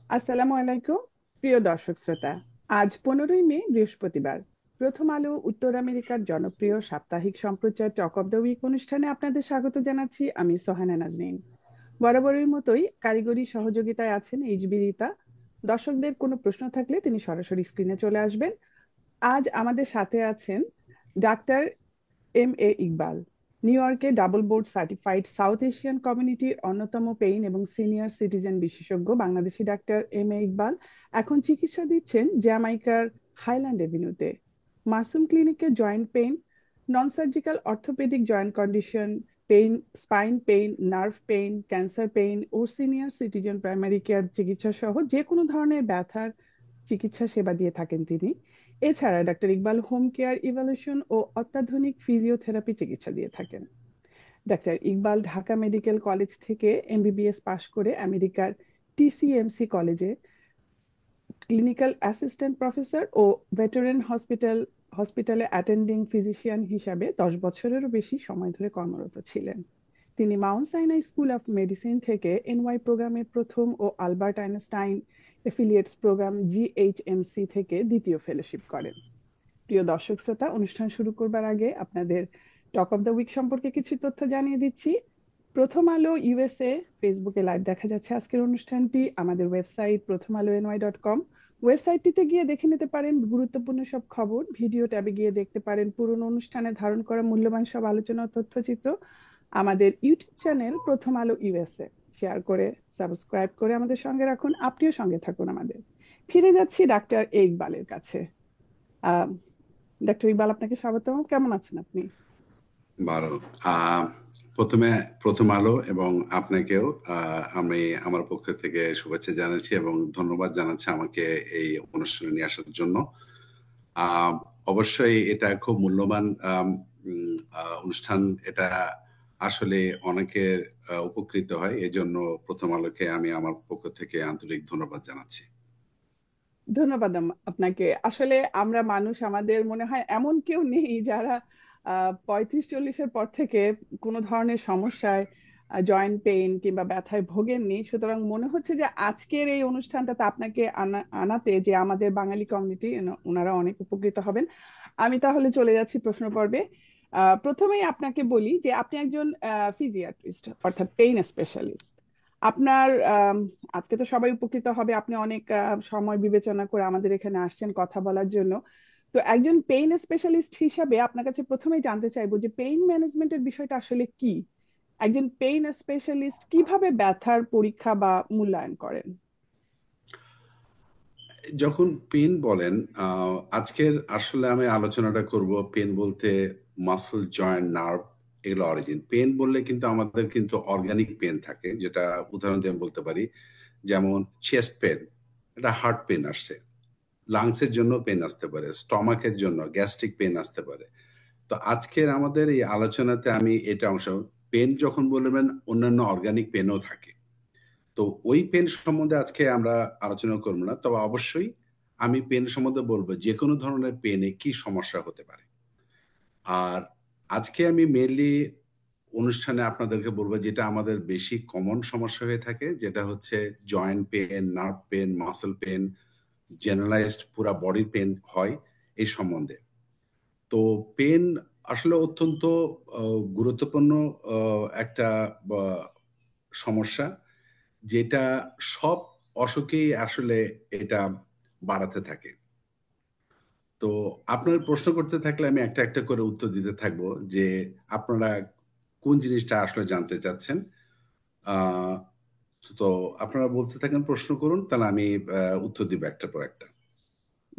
আসসালামু আলাইকুম। প্রিয় দর্শক শ্রোতা, আজ 15ই মে বৃহস্পতিবার। প্রথম আলো উত্তর আমেরিকার জনপ্রিয় সাপ্তাহিক সম্প্রচার টক অব দ্য উইক অনুষ্ঠানে আপনাদের স্বাগত জানাচ্ছি। আমি সোহানা নাজনীন। বরাবরের মতোই কারিগরি সহযোগিতায় আছেন এইচবি রিতা। দর্শকদের কোনো প্রশ্ন থাকলে তিনি সরাসরি স্ক্রিনে চলে আসবেন। আজ আমাদের সাথে আছেন ডাক্তার MA ইকবাল। নিউ ইয়র্কে double board certified south Asian কমিউনিটির অন্যতম পেইন এবং সিনিয়র সিটিজেন বিশেষজ্ঞ বাংলাদেশি ডাক্তার MA ইকবাল এখন চিকিৎসা দিচ্ছেন জ্যামাইকার হাইল্যান্ড এভিনিউতে। মাসুম ক্লিনিকে joint pain, non surgical orthopedic joint condition, pain, spine pain, nerve pain, cancer pain ও সিনিয়র সিটিজেন প্রাইমারি কেয়ার চিকিৎসা সহ যে কোনো ধরনের ব্যথার চিকিৎসা সেবা দিয়ে থাকেন তিনি। এছাড়া doctor Iqbal home care evaluation ও অত্যাধুনিক ফিজিওথেরাপি চিকিৎসা দিয়ে থাকেন। Doctor Iqbal Dhaka medical college থেকে MBBS পাশ করে আমেরিকার TCMC কলেজে ক্লিনিক্যাল অ্যাসিস্ট্যান্ট প্রফেসর ও ভেটেরান হসপিটালে অ্যাটেন্ডিং ফিজিশিয়ান হিসাবে 10 বছরেরও বেশি সময় ধরে কর্মরত ছিলেন। তিনি Mount Sinai school of medicine থেকে NY প্রোগ্রামের প্রথম ও Albert Einstein affiliates program GHMC থেকে দ্বিতীয় ফেলোশিপ করেন। প্রিয় দর্শক শ্রোতা, অনুষ্ঠান শুরু করবার আগে আপনাদের টক অফ দ্য উইক সম্পর্কে কিছু তথ্য জানিয়ে দিচ্ছি। প্রথম আলো USA ফেসবুকে লাইভ দেখা যাচ্ছে আজকের অনুষ্ঠানটি। আমাদের ওয়েবসাইট prothomaloNY.com, ওয়েবসাইটটিতে গিয়ে দেখে নিতে পারেন গুরুত্বপূর্ণ সব খবর। ভিডিও ট্যাবে গিয়ে দেখতে পারেন পুরনো অনুষ্ঠানে ধারণ করা মূল্যবান সব আলোচনা ও তথ্যচিত্র। আমাদের ইউটিউব চ্যানেল প্রথম আলো USA শেয়ার করে সাবস্ক্রাইব করে আমাদের সঙ্গে রাখুন। আপনিও সঙ্গে থাকুন আমাদের। ফিরে যাচ্ছি ডাক্তার ইকবালের কাছে। আহ ডাক্তার ইকবাল, আপনাকে স্বাগতম। কেমন আছেন আপনি? ভালো। আহ, প্রথমে প্রথম আলো এবং আপনাকেও আমি আমার পক্ষ থেকে শুভেচ্ছা জানাচ্ছি এবং ধন্যবাদ জানাচ্ছি আমাকে এই অনুষ্ঠানে নিয়ে আসার জন্য। আহ, অবশ্যই এটা খুব মূল্যবান অনুষ্ঠান। এটা আসলে অনেকের উপকৃত হয়, এজন্য প্রথম আলোকে আমি আমার পক্ষ থেকে আন্তরিক ধন্যবাদ জানাচ্ছি। ধন্যবাদ আপনাকে। আসলে আমরা মানুষ, আমাদের মনে হয় এমন কেউ নেই যারা 35-40-এর পর থেকে কোনো ধরনের সমস্যায়, জয়েন্ট পেইন কিংবা ব্যথায় ভোগেননি। সুতরাং মনে হচ্ছে যে আজকের এই অনুষ্ঠানটাতে আপনাকে আনাতে যে আমাদের বাঙালি কমিউনিটি ওনারা অনেক উপকৃত হবেন। আমি তাহলে চলে যাচ্ছি প্রশ্ন পর্বে। প্রথমেই আপনাকে বলি যে আপনি একজন ফিজিয়াট্রিস্ট, অর্থাৎ পেইন স্পেশালিস্ট। আপনার আজকে তো সবাই উপকৃত হবে, আপনি অনেক সময় বিবেচনা করে আমাদের এখানে আসছেন কথা বলার জন্য। তো একজন পেইন স্পেশালিস্ট হিসাবে আপনার কাছে প্রথমেই জানতে চাইবো যে পেইন ম্যানেজমেন্টের বিষয়টা আসলে কি। একজন পেইন স্পেশালিস্ট কিভাবে ব্যথার পরীক্ষা বা মূল্যায়ন করেন? যখন পেন বলেন, আজকের আসলে আমি আলোচনাটা করব পেন বলতে মাসল, জয়েন্ট, নার্ভ, এগুলো অরিজিন। পেন বললে কিন্তু আমাদের কিন্তু অর্গানিক পেন থাকে, যেটা উদাহরণ দিয়ে আমি বলতে পারি। যেমন চেস্ট পেন, এটা হার্ট পেন আসছে। লাংসের জন্য পেন আসতে পারে, স্টমাকের জন্য গ্যাস্ট্রিক পেন আসতে পারে। তো আজকের আমাদের এই আলোচনাতে আমি এটা অংশ, পেন যখন বলবেন অন্যান্য অর্গানিক পেনও থাকে। তো ওই পেন সম্বন্ধে আজকে আমরা আলোচনা করবো না, তবে অবশ্যই আমি পেন সম্বন্ধে বলবো যে কোনো ধরনের পেনে কি সমস্যা হতে পারে। আর আজকে আমি মেনলি অনুষ্ঠানে আপনাদেরকে বলবো যেটা আমাদের বেশি কমন সমস্যা হয়ে থাকে, যেটা হচ্ছে joint pain, nerve pain, muscle pain, generalized পুরা বডির পেন হয় এই সম্বন্ধে। তো পেন আসলে অত্যন্ত গুরুত্বপূর্ণ একটা সমস্যা, যেটা সব অসুখেই আসলে এটা বাড়াতে থাকে। তো আপনার প্রশ্ন করতে থাকলে আমি একটা একটা করে উত্তর দিতে থাকবো যে আপনারা কোন জিনিসটা আসলে জানতে চাচ্ছেন। আহ, তো আপনারা বলতে থাকেন, প্রশ্ন করুন, তাহলে আমি উত্তর দিব একটার পর একটা।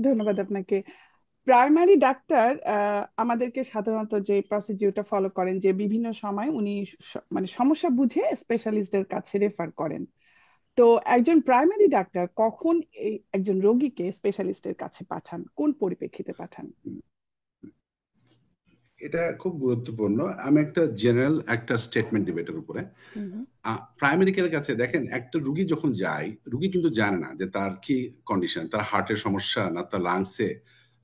ধন্যবাদ আপনাকে। প্রাইমারি ডাক্তার আমাদেরকে সাধারণত যে প্রসিডিউরটা ফলো করেন যে বিভিন্ন সময় উনি মানে সমস্যা বুঝে স্পেশালিস্টদের কাছে রেফার করেন। তো একজন প্রাইমারি ডাক্তার কখন একজন রোগীকে স্পেশালিস্টের কাছে পাঠান, কোন পরিপ্রেক্ষিতে পাঠান? এটা খুব গুরুত্বপূর্ণ। আমি একটা জেনারেল একটা স্টেটমেন্ট দিব এটার উপরে। হুম হুম। প্রাইমারি কেয়ারের কাছে দেখেন, একটা রুগী যখন যায়, রুগী কিন্তু জানে না যে তার কি কন্ডিশন, তার হার্টের সমস্যা, না তার লাংসে,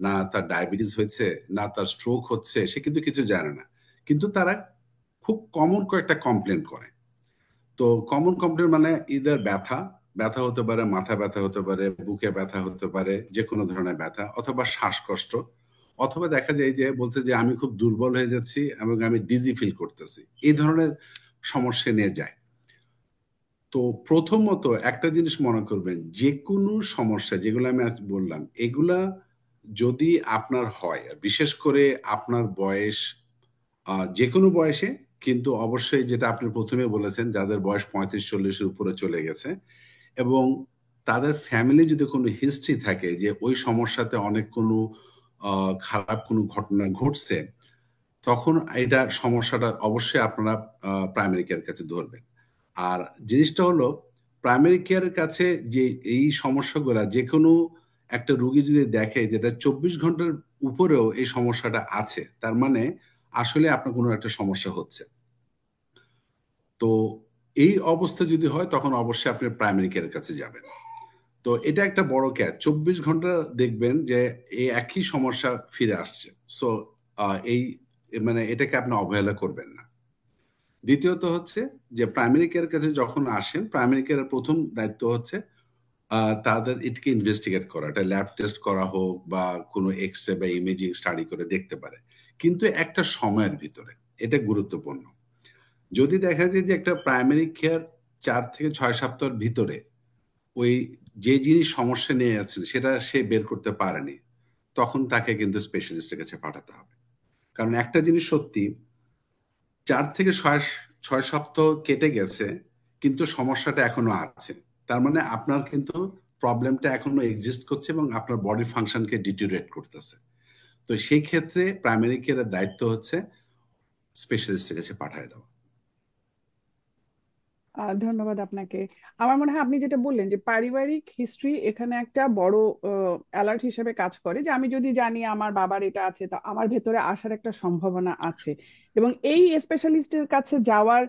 না তার ডায়াবেটিস হয়েছে, না তার স্ট্রোক হচ্ছে, সে কিন্তু কিছু জানে না। কিন্তু তারা খুব কমন কয়েকটা কমপ্লেন করে। তো কমন কমপ্লেন মানে ইদার ব্যথা, ব্যথা হতে পারে, মাথা ব্যথা হতে পারে, বুকে ব্যথা হতে পারে, যে কোনো ধরনের ব্যথা, অথবা শ্বাসকষ্ট, অথবা দেখা যায় যে বলছে যে আমি খুব দুর্বল হয়ে যাচ্ছি এবং আমি ডিজি ফিল করতেছি, এই ধরনের সমস্যা নিয়ে যায়। তো প্রথমত একটা জিনিস মনে করবেন, যে কোনো সমস্যা যেগুলো আমি আজ বললাম, এগুলা যদি আপনার হয়, আর বিশেষ করে আপনার বয়স, যে কোনো বয়সে, কিন্তু অবশ্যই যেটা আপনি প্রথমে বলেছেন, যাদের বয়স 35-40-এর উপরে চলে গেছে এবং তাদের ফ্যামিলি যদি কোনো হিস্ট্রি থাকে যে ওই সমস্যাতে অনেক কোনো খারাপ কোনো ঘটনা ঘটছে, তখন এটা সমস্যাটা অবশ্যই আপনারা প্রাইমারি কেয়ার কাছে ধরবেন। আর জিনিসটা হলো, প্রাইমারি কেয়ারের কাছে যে এই সমস্যাগুলা যে কোনো একটা রুগী যদি দেখে যেটা 24 ঘন্টার উপরেও এই সমস্যাটা আছে, তার মানে আসলে আপনার কোনো একটা সমস্যা হচ্ছে। তো এই অবস্থা যদি হয় তখন অবশ্যই আপনি প্রাইমারি কেয়ারের কাছে যাবেন। তো এটা একটা বড় ক্যাচ, 24 ঘন্টা দেখবেন যে এই একই সমস্যা ফিরে আসছে। সো এই মানে এটাকে আপনি অবহেলা করবেন না। দ্বিতীয়ত হচ্ছে যে প্রাইমারি কেয়ার কাছে যখন আসেন, প্রাইমারি কেয়ারের প্রথম দায়িত্ব হচ্ছে তাদের এটাকে ইনভেস্টিগেট করা। এটা ল্যাব টেস্ট করা হোক বা কোনো এক্স-রে বা ইমেজিং স্টাডি করে দেখতে পারে। কিন্তু একটা সময়ের ভিতরে। এটা গুরুত্বপূর্ণ। যদি দেখা যায় যে একটা প্রাইমারি কেয়ার ৪ থেকে ৬ সপ্তাহের ভিতরে ওই যে জিনিস সমস্যা নিয়ে আছেন সেটা সে বের করতে পারেনি, তখন তাকে কিন্তু স্পেশালিস্টের কাছে পাঠাতে হবে। কারণ একটা জিনিস সত্যি, ৪ থেকে ৬ সপ্তাহ কেটে গেছে, কিন্তু সমস্যাটা এখনো আছে। তার মানে আপনার কিন্তু প্রবলেমটা এখনো এক্সিস্ট করছে এবং আপনার বডি ফাংশনকে ডিটেরিওরেট করতেছে। তো সেই ক্ষেত্রে প্রাইমারি কেয়ারের দায়িত্ব হচ্ছে স্পেশালিস্টের কাছে পাঠায় দেওয়া। ধন্যবাদ আপনাকে। আমার মনে হয় আপনি যেটা বললেন যে পারিবারিক হিস্ট্রি এখানে একটা বড় অ্যালার্ট হিসেবে কাজ করে, যে আমি যদি জানি আমার বাবার এটা আছে, তা আমার ভেতরে আসার একটা সম্ভাবনা আছে। এবং এই স্পেশালিস্টের কাছে যাওয়ার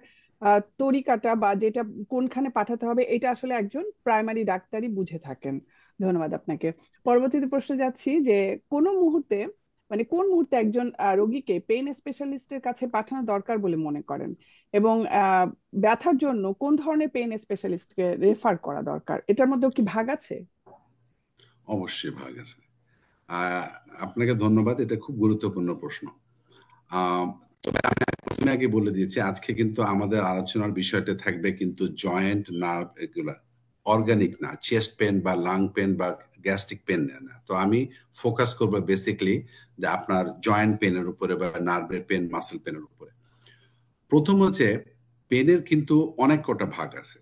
তরিকাটা বা যেটা কোনখানে পাঠাতে হবে, এটা আসলে একজন প্রাইমারি ডাক্তারই বুঝে থাকেন। ধন্যবাদ আপনাকে। পরবর্তীতে প্রশ্ন যাচ্ছি যে কোনো মুহূর্তে, মানে কোন মুহূর্তে একজন রোগীকে পেইন স্পেশালিস্টের কাছে পাঠানো দরকার বলে মনে করেন, এবং ব্যথার জন্য কোন ধরনের পেইন স্পেশালিস্টকে রেফার করা দরকার, এটার মধ্যেও কি ভাগ আছে? অবশ্যই ভাগ আছে। আহ, আপনাকে ধন্যবাদ, এটা খুব গুরুত্বপূর্ণ প্রশ্ন। আহ, তবে আমি প্রথমে আগে বলে দিয়েছি, আজকে কিন্তু আমাদের আলোচনার বিষয়টা থাকবে কিন্তু জয়েন্ট, নার্ভ, এগুলা অর্গানিক না, চেস্ট পেন বা লাং পেন বা গ্যাস্ট্রিক পেন না। তো আমি ফোকাস করবো বেসিকলি যে আপনার জয়েন্ট পেনের উপরে বা নার্ভের পেন, মাসেল পেনের উপরে। প্রথম হচ্ছে, পেনের কিন্তু অনেক কটা ভাগ আছে।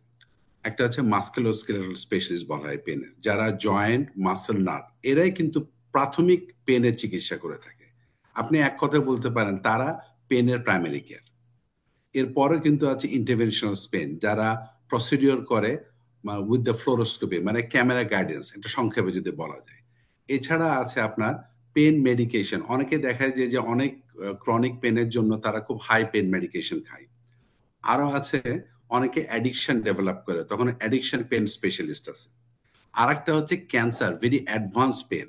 একটা হচ্ছে মাস্কুলোস্কেলেটাল স্পেশালিস্ট বলা হয় পেনের, যারা জয়েন্ট, মাসেল, নার্ভ, এরাই কিন্তু প্রাথমিক পেনের চিকিৎসা করে থাকে। আপনি এক কথায় বলতে পারেন তারা পেনের প্রাইমারি কেয়ার। এরপরে কিন্তু আছে ইন্টারভেনশনাল পেন, যারা প্রসিডিওর করে উইথ দ্য ফ্লোরোস্কোপি, মানে ক্যামেরা গাইডেন্স, এটা সংক্ষেপে যদি বলা যায়। এছাড়া আছে আপনার পেন মেডিকেশন। অনেকে দেখা যায় যে অনেক ক্রনিক পেনের জন্য তারা খুব হাই পেন মেডিকেশন খায়। আরো আছে অনেকে অ্যাডিকশন ডেভেলপ করে, তখন অ্যাডিকশন পেন স্পেশালিস্ট আছে। আর একটা হচ্ছে ক্যান্সার, ভেরি অ্যাডভান্স পেন,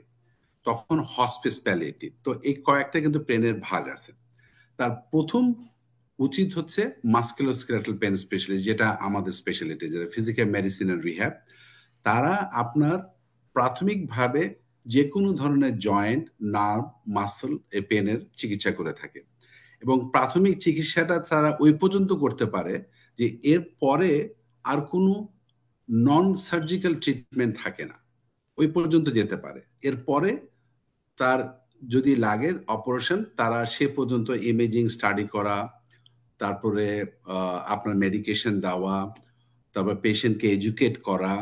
তখন হসপিস প্যালিয়েটিভ। তো এই কয়েকটা কিন্তু পেনের ভাগ আছে। তার প্রথম উচিত হচ্ছে মাস্কুলোস্কেলেটাল পেন স্পেশালিস্ট, যেটা আমাদের স্পেশালিটি, যেটা ফিজিক্যাল মেডিসিন এন্ড রিহ্যাব। তারা আপনার প্রাথমিকভাবে যে কোনো ধরনের জয়েন্ট, নার্ভ, মাসল এ পেনের চিকিৎসা করে থাকে। এবং প্রাথমিক চিকিৎসাটা তারা ওই পর্যন্ত করতে পারে যে এর পরে আর কোনো নন সার্জিক্যাল ট্রিটমেন্ট থাকে না, ওই পর্যন্ত যেতে পারে। এরপরে তার যদি লাগে অপারেশন, তারা সে পর্যন্ত ইমেজিং স্টাডি করা, তারপরে আপনার মেডিকেশন দেওয়া, তারপর পেশেন্টকে এডুকেট করা,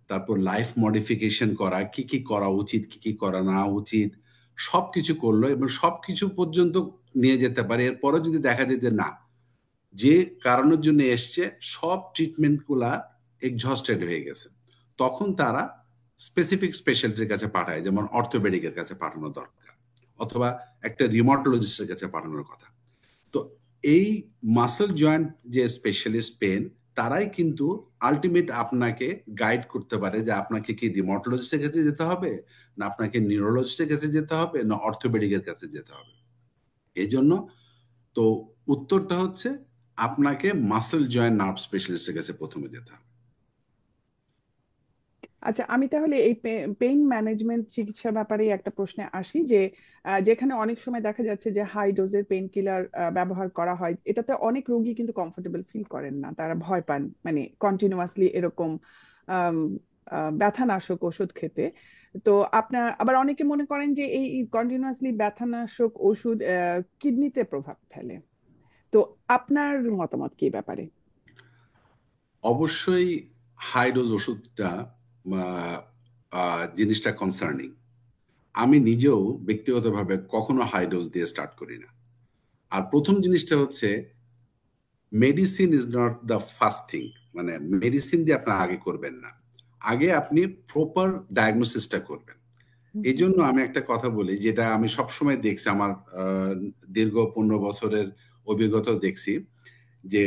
তারপর লাইফ মডিফিকেশন করা, কি কি করা উচিত, কি কি করা না উচিত, সবকিছু করলো এবং সবকিছু পর্যন্ত নিয়ে যেতে পারে। এরপরে যদি দেখা যায় যে না, যে কারণের জন্য এসছে সব ট্রিটমেন্ট গুলা এক্সহস্টেড হয়ে গেছে, তখন তারা স্পেসিফিক স্পেশালিটির কাছে পাঠায়, যেমন অর্থোপেডিকের কাছে পাঠানো দরকার, অথবা একটা রিউমাটোলজিস্টের কাছে পাঠানোর কথা। তো এই মাসল জয়েন্ট যে স্পেশালিস্ট পেন, তারাই কিন্তু আলটিমেট আপনাকে গাইড করতে পারে যে আপনাকে কি রিউমাটোলজিস্টের কাছে যেতে হবে, না আপনাকে নিউরোলজিস্টের কাছে যেতে হবে, না অর্থোপেডিকের কাছে যেতে হবে। এই জন্য তো উত্তরটা হচ্ছে আপনাকে মাসল জয়েন্ট নার্ভ স্পেশালিস্টের কাছে প্রথমে যেতে হবে। আচ্ছা, আমি তাহলে এই পেইন ম্যানেজমেন্ট চিকিৎসার ব্যাপারে একটা প্রশ্নে আসি যে যেখানে অনেক সময় দেখা যাচ্ছে যে হাই ডোজের পেইন কিলার ব্যবহার করা হয়, এটাতে অনেক রোগী কিন্তু কমফোর্টেবল ফিল করেন না, তারা ভয় পান মানে কন্টিনিউয়াসলি এরকম আম, ব্যথানাশক ওষুধ খেতে। তো আপনার আবার অনেকে মনে করেন যে এই কন্টিনিউয়াসলি ব্যথানাশক ওষুধ কিডনিতে প্রভাব ফেলে। তো আপনার মতামত কি এই ব্যাপারে? অবশ্যই হাই ডোজ ওষুধটা আহ, জিনিসটা কনসার্নিং। আমি নিজেও ব্যক্তিগতভাবে কখনো হাই ডোজ দিয়ে স্টার্ট করি না। আর প্রথম জিনিসটা হচ্ছে medicine is not the first thing. মানে মেডিসিন দিয়ে আপনার আগে করবেন না, আগে আপনি প্রপার ডায়াগনোসিসটা করবেন। হুম এই হুম। জন্য আমি একটা কথা বলি, যেটা আমি সবসময় দেখছি, আমার দীর্ঘ 15 বছরের অভিজ্ঞতা দেখছি, যে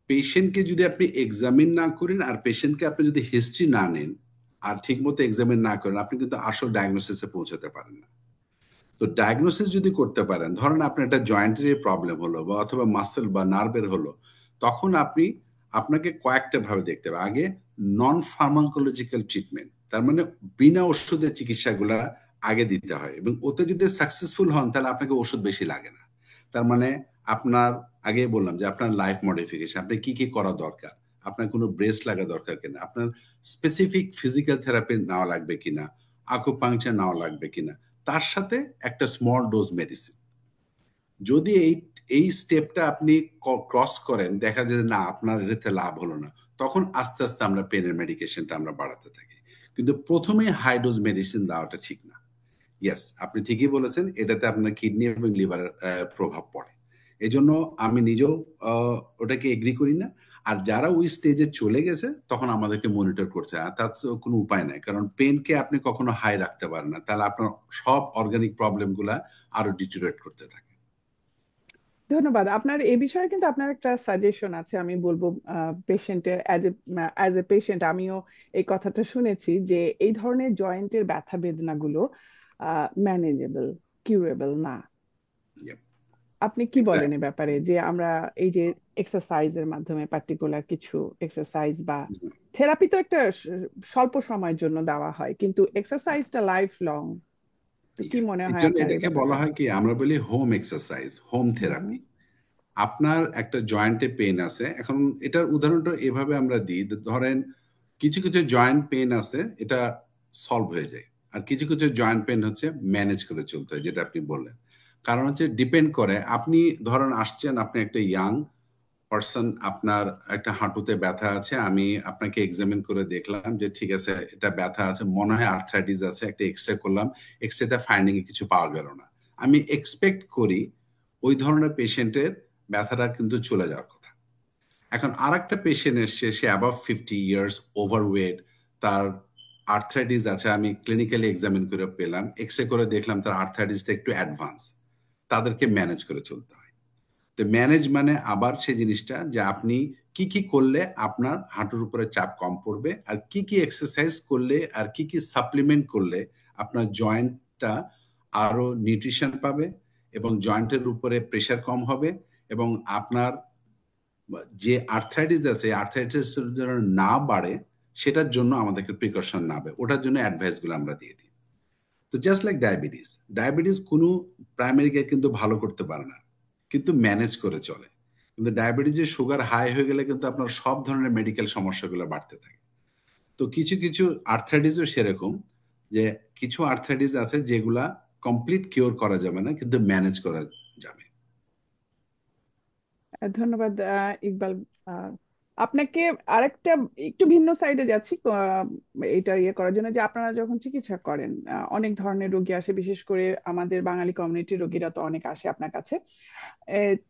পেশেন্টকে যদি আপনি এক্সামিন না করেন আর পেশেন্টকে আপনি যদি হিস্ট্রি না নেন আর ঠিকমতো এক্সামিন না করেন, আপনি কিন্তু আসল ডায়াগনোসিসে পৌঁছাতে পারেন না। তো ডায়াগনোসিস যদি করতে পারেন, ধরেন আপনার একটা জয়েন্টের প্রবলেম হলো বা অথবা মাসেল বা নার্ভের হলো, তখন আপনাকে কয়েকটা ভাবে দেখতে হবে। আগে নন ফার্মাকোলজিক্যাল ট্রিটমেন্ট, তার মানে বিনা ওষুধের চিকিৎসাগুলা আগে দিতে হয়, এবং ওতে যদি সাকসেসফুল হন তাহলে আপনাকে ওষুধ বেশি লাগে না। তার মানে আপনার, আগে বললাম যে আপনার লাইফ মডিফিকেশন, আপনি কি কি করা দরকার, আপনার কোনো ব্রেস্ট লাগা দরকার কিনা, আপনার স্পেসিফিক ফিজিক্যাল থেরাপি নেওয়া লাগবে কিনা, আকুপাংচার নেওয়া লাগবে কিনা, তার সাথে একটা স্মল ডোজ মেডিসিন। যদি এই এই স্টেপটা আপনি ক্রস করেন, দেখা যায় যে না আপনার এতে লাভ হলো না, তখন আস্তে আস্তে আমরা পেনের মেডিকেশনটা আমরা বাড়াতে থাকি। কিন্তু প্রথমে হাই ডোজ মেডিসিন দেওয়াটা ঠিক না। ইয়েস, আপনি ঠিকই বলেছেন, এটাতে আপনার কিডনি এবং লিভারের প্রভাব পড়ে। এজন্য আমি নিজেও ওটাকে এগ্রি করি না। আর যারা ওই স্টেজে চলে গেছে তখন আমাদেরকে মনিটর করছে, আর তার তো কোনো উপায় নাই, কারণ পেনকে আপনি কখনো হাই রাখতে পারেন না, তাহলে আপনার সব অর্গানিক প্রবলেম গুলা আরো ডিটোরেট করতে থাকে। ধন্যবাদ। আপনার এই বিষয়ে কিন্তু আপনার একটা সাজেশন আছে, আমি বলবো পেশেন্টের অ্যাজ এ পেশেন্ট আমিও এই কথাটা শুনেছি যে এই ধরনের জয়েন্টের ব্যথা বেদনাগুলো ম্যানেজেবল, কিউরেবল না। আপনি কি বলেন এ এক্স্যাক্টলি। ব্যাপারে যে আমরা এই যে এক্সারসাইজের মাধ্যমে পার্টিকুলার কিছু এক্সারসাইজ বা থেরাপি তো একটা স্বল্প সময়ের জন্য দেওয়া হয়, কিন্তু এক্সারসাইজটা লাইফ লং। তো কি মনে এর হয় জন্য আপনার এই এটাকে বলা ব্যাপারটা? হয় কি, আমরা বলি হোম এক্সারসাইজ, হোম হুম হুম। থেরাপি। আপনার একটা জয়েন্টে পেন আছে, এখন এটার উদাহরণটা এভাবে আমরা দিই, ধরেন কিছু কিছু জয়েন্ট পেন আছে, এটা সলভ হয়ে যায়। আর কিছু কিছু জয়েন্ট পেন হচ্ছে ম্যানেজ করে চলতে হয়, যেটা আপনি বললেন। কারণ হচ্ছে ডিপেন্ড করে, আপনি ধরেন আসছেন, আপনি একটা ইয়াং পার্সন, আপনার একটা হাঁটুতে ব্যথা আছে, আমি আপনাকে এক্সামিন করে দেখলাম যে ঠিক আছে এটা ব্যথা আছে, মনে হয় আর্থ্রাইটিস আছে, একটা এক্সরে করলাম, এক্সরেতে ফাইন্ডিং এ কিছু পাওয়া গেল না। আমি এক্সপেক্ট করি ওই ধরনের পেশেন্টের ব্যথাটা কিন্তু চলে যাওয়ার কথা। এখন আর একটা পেশেন্ট এসছে, সে অ্যাবাভ 50 ইয়ার্স, ওভারওয়েট, তার আর্থ্রাইটিস আছে, আমি ক্লিনিক্যালি এক্সামিন করে পেলাম, এক্সরে করে দেখলাম তার আর্থ্রাইটিসটা একটু অ্যাডভান্স, তাদেরকে ম্যানেজ করে চলতে হয়। তো ম্যানেজ মানে আবার সেই জিনিসটা যে আপনি কি কি করলে আপনার হাঁটুর উপরে চাপ কম পড়বে, আর কি কি এক্সারসাইজ করলে আর কি কি সাপ্লিমেন্ট করলে আপনার জয়েন্টটা আরো নিউট্রিশন পাবে এবং জয়েন্টের উপরে প্রেশার কম হবে, এবং আপনার যে আর্থ্রাইটিস আছে আর্থ্রাইটিস যেন না বাড়ে, সেটার জন্য আমাদেরকে প্রিকশন নেবে, ওটার জন্য অ্যাডভাইস গুলো আমরা দিয়ে দিই। তো জাস্ট লাইক ডায়াবেটিস, ডায়াবেটিস কোনো প্রাইমারি কেয়ার কিন্তু ভালো করতে পারে না, কিন্তু ম্যানেজ করে চলে। কিন্তু ডায়াবেটিসের সুগার হাই হয়ে গেলে কিন্তু আপনার সব ধরনের মেডিকেল সমস্যাগুলো বাড়তে থাকে। তো কিছু কিছু আর্থ্রাইটিসও সেরকম, যে কিছু আর্থ্রাইটিস আছে যেগুলা কমপ্লিট কিওর করা যাবে না, কিন্তু ম্যানেজ করা যাবে। ধন্যবাদ ইকবাল। আহ, আপনাকে আরেকটা একটু ভিন্ন সাইডে যাচ্ছি এটা ইয়ে করার জন্য যে আপনারা যখন চিকিৎসা করেন অনেক ধরনের রোগী আসে, বিশেষ করে আমাদের বাঙালি কমিউনিটির রোগীরা তো অনেক আসে আপনার কাছে।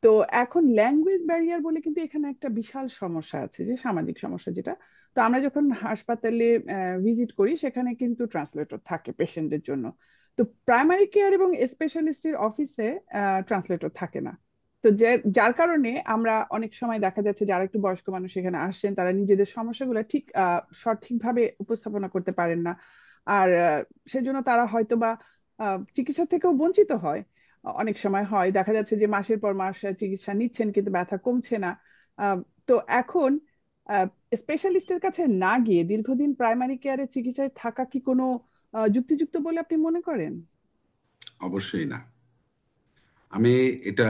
তো এখন ল্যাঙ্গুয়েজ ব্যারিয়ার বলে কিন্তু এখানে একটা বিশাল সমস্যা আছে, যে সামাজিক সমস্যা যেটা। তো আমরা যখন হাসপাতালে ভিজিট করি সেখানে কিন্তু ট্রান্সলেটর থাকে পেশেন্টদের জন্য। তো প্রাইমারি কেয়ার এবং স্পেশালিস্টের অফিসে ট্রান্সলেটর থাকে না। তো যার কারণে আমরা অনেক সময় দেখা যাচ্ছে যারা একটু বয়স্ক মানুষ এখানে আসছেন, তারা নিজেদের সমস্যাগুলো ঠিক সঠিকভাবে উপস্থাপনা করতে পারেন না। আর সেজন্য তারা হয়তো বা চিকিৎসা থেকেও বঞ্চিত হয়। অনেক সময় হয় দেখা যাচ্ছে যে মাসের পর মাস চিকিৎসা নিচ্ছেন কিন্তু ব্যথা কমছে না। আহ, তো এখন স্পেশালিস্টের কাছে না গিয়ে দীর্ঘদিন প্রাইমারি কেয়ারে চিকিৎসায় থাকা কি কোনো যুক্তিযুক্ত বলে আপনি মনে করেন? অবশ্যই না। আমি এটা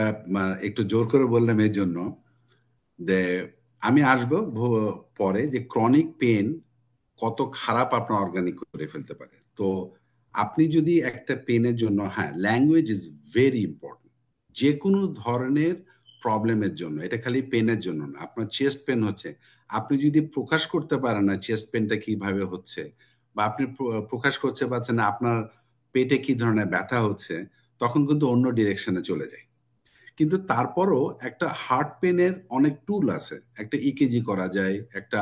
একটু জোর করে বললাম এর জন্য যে আমি আসবো পরে যে ক্রনিক পেন কত খারাপ আপনার অর্গানিক করে ফেলতে পারে। তো আপনি যদি একটা পেনের জন্য, হ্যাঁ, ল্যাঙ্গুয়েজ ইজ ভেরি ইম্পর্টেন্ট। যে কোনো ধরনের প্রবলেমের জন্য, এটা খালি পেনের জন্য না। আপনার চেস্ট পেন হচ্ছে, আপনি যদি প্রকাশ করতে পারেন না চেস্ট পেনটা কিভাবে হচ্ছে, বা আপনি প্রকাশ করতে পারছেন না আপনার পেটে কি ধরনের ব্যথা হচ্ছে, তখন কিন্তু অন্য ডিরেকশনে চলে যায়। কিন্তু তারপরও একটা হার্ট পেনের অনেক টুল আছে। একটা ইকেজি করা যায়, একটা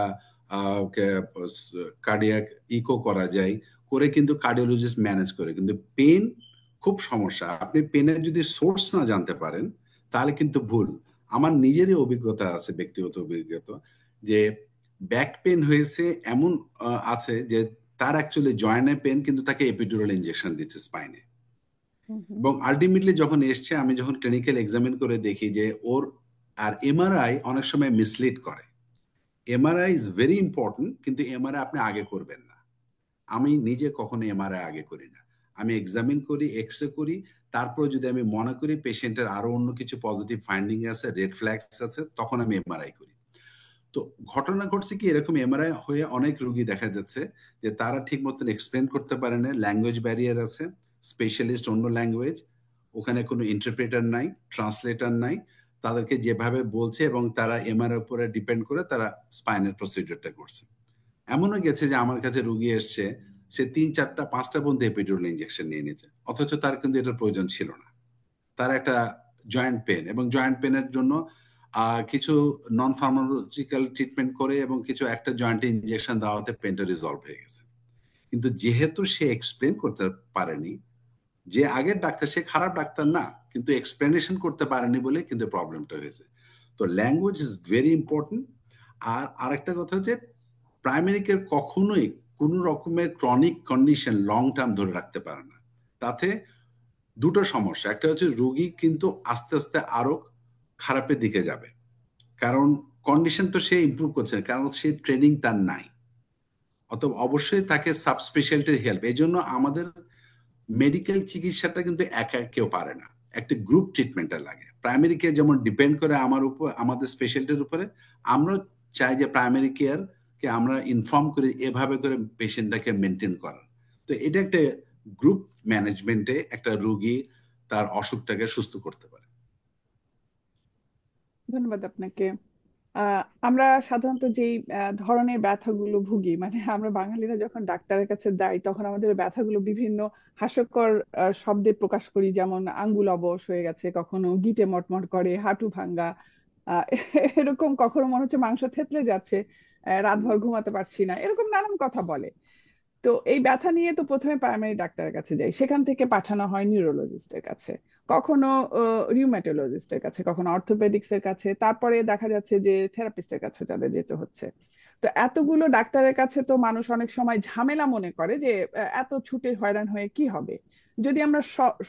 কার্ডিয়াক ইকো করা যায়, করে কিন্তু কার্ডিওলজিস্ট ম্যানেজ করে। কিন্তু পেন খুব সমস্যা। আপনি পেনের যদি সোর্স না জানতে পারেন তাহলে কিন্তু ভুল। আমার নিজেরই অভিজ্ঞতা আছে, ব্যক্তিগত অভিজ্ঞতা, যে ব্যাক পেন হয়েছে এমন আছে যে তার অ্যাকচুয়ালি জয়েন্টে পেন, কিন্তু তাকে এপিডুরাল ইনজেকশন দিচ্ছে স্পাইনে। হুম হুম। এবং আলটিমেটলি যখন এসছে, আমি যখন ক্লিনিক্যাল এক্সামিন করে দেখি যে ওর, আর এমআরআই অনেক সময় মিসলিড করে। এমআরআই ইজ ভেরি ইম্পর্টেন্ট, কিন্তু এমআরআই আপনি আগে করবেন না। আমি নিজে কখনো এমআরআই আগে করি না। আমি এক্সামিন করি, এক্স রে করি, তারপর যদি আমি মনে করি পেশেন্টের আরো অন্য কিছু পজিটিভ ফাইন্ডিং আছে, রেড ফ্ল্যাগস আছে, তখন আমি এমআরআই করি। তো ঘটনা ঘটছে কি, এরকম এমআরআই হয়ে অনেক রোগী দেখা যাচ্ছে যে তারা ঠিক মতন এক্সপ্লেন করতে পারে না, ল্যাঙ্গুয়েজ ব্যারিয়ার আছে, স্পেশালিস্ট অন্য ল্যাঙ্গুয়েজ, ওখানে কোনো ইন্টারপ্রেটার নাই, ট্রান্সলেটর নাই, তাদেরকে যেভাবে বলছে এবং তারা এমআরআই উপরে ডিপেন্ড করে তারা স্পাইনের প্রসিডিউরটা করছে। এমনও গেছে যে আমার কাছে রুগী এসছে, সে 3, 4, 5টা পর্যন্ত এপিডুরাল ইনজেকশন নিয়ে নিয়েছে, অথচ তার কিন্তু এটার প্রয়োজন ছিল না। তার একটা জয়েন্ট পেন, এবং জয়েন্ট পেনের জন্য কিছু নন ফার্মাকোলজিক্যাল ট্রিটমেন্ট করে এবং কিছু একটা জয়েন্টে ইনজেকশন দেওয়াতে পেনটা রিজলভ হয়ে গেছে। কিন্তু যেহেতু সে এক্সপ্লেন করতে পারেনি, যে আগের ডাক্তার সে খারাপ ডাক্তার না, কিন্তু এক্সপ্লেনেশন করতে পারেনি বলে কিন্তু প্রবলেমটা হয়েছে। তো ল্যাঙ্গুয়েজ ইজ ভেরি ইম্পর্টেন্ট। আর আরেকটা কথা হচ্ছে, প্রাইমারি কেয়ার কখনোই কোনো রকমের ক্রনিক কন্ডিশন লং টার্ম ধরে রাখতে পারে না। তাতে দুটো সমস্যা, একটা হচ্ছে রোগী কিন্তু আস্তে আস্তে আরো খারাপের দিকে যাবে, কারণ কন্ডিশন তো সে ইমপ্রুভ করছে না, কারণ সে ট্রেনিং তার নাই। অতএব অবশ্যই তাকে সাব স্পেশালিটির হেল্প। এই জন্য আমাদের মেডিকেল চিকিৎসাটা কিন্তু একা কেউ পারে না, একটা গ্রুপ ট্রিটমেন্টটা লাগে। প্রাইমারি কেয়ার যেমন ডিপেন্ড করে আমার উপর, আমাদের স্পেশালিটির উপরে, আমরা চাই যে প্রাইমারি কেয়ার কে আমরা ইনফর্ম করি এভাবে করে পেশেন্টটাকে মেনটেন করার। তো এটা একটা গ্রুপ ম্যানেজমেন্টে একটা রোগী তার অসুখটাকে সুস্থ করতে পারে। ধন্যবাদ আপনাকে। আমরা সাধারণত যেই ধরনের ব্যথাগুলো ভুগি, মানে আমরা বাঙালিরা যখন ডাক্তারের কাছে যাই তখন আমাদের ব্যথাগুলো বিভিন্ন হাস্যকর শব্দে প্রকাশ করি, যেমন আঙ্গুল অবশ হয়ে গেছে, কখনো গিটে মটমট করে, হাঁটু ভাঙ্গা, আহ, এরকম কখনো মনে হচ্ছে মাংস থেতলে যাচ্ছে, রাতভর ঘুমাতে পারছি না, এরকম নানান কথা বলে। তো এই ব্যথা নিয়ে তো প্রথমে প্রাইমারি ডাক্তারের কাছে যাই, সেখান থেকে পাঠানো হয় নিউরোলজিস্টের কাছে, কখনো রিউম্যাটোলজিস্টের কাছে, কখনো অর্থোপেডিক্স এর কাছে, তারপরে দেখা যাচ্ছে যে থেরাপিস্টের কাছে তাদের যেতে হচ্ছে। তো এতগুলো ডাক্তারের কাছে তো মানুষ অনেক সময় ঝামেলা মনে করে যে এত ছুটে হয়রান হয়ে কি হবে। যদি আমরা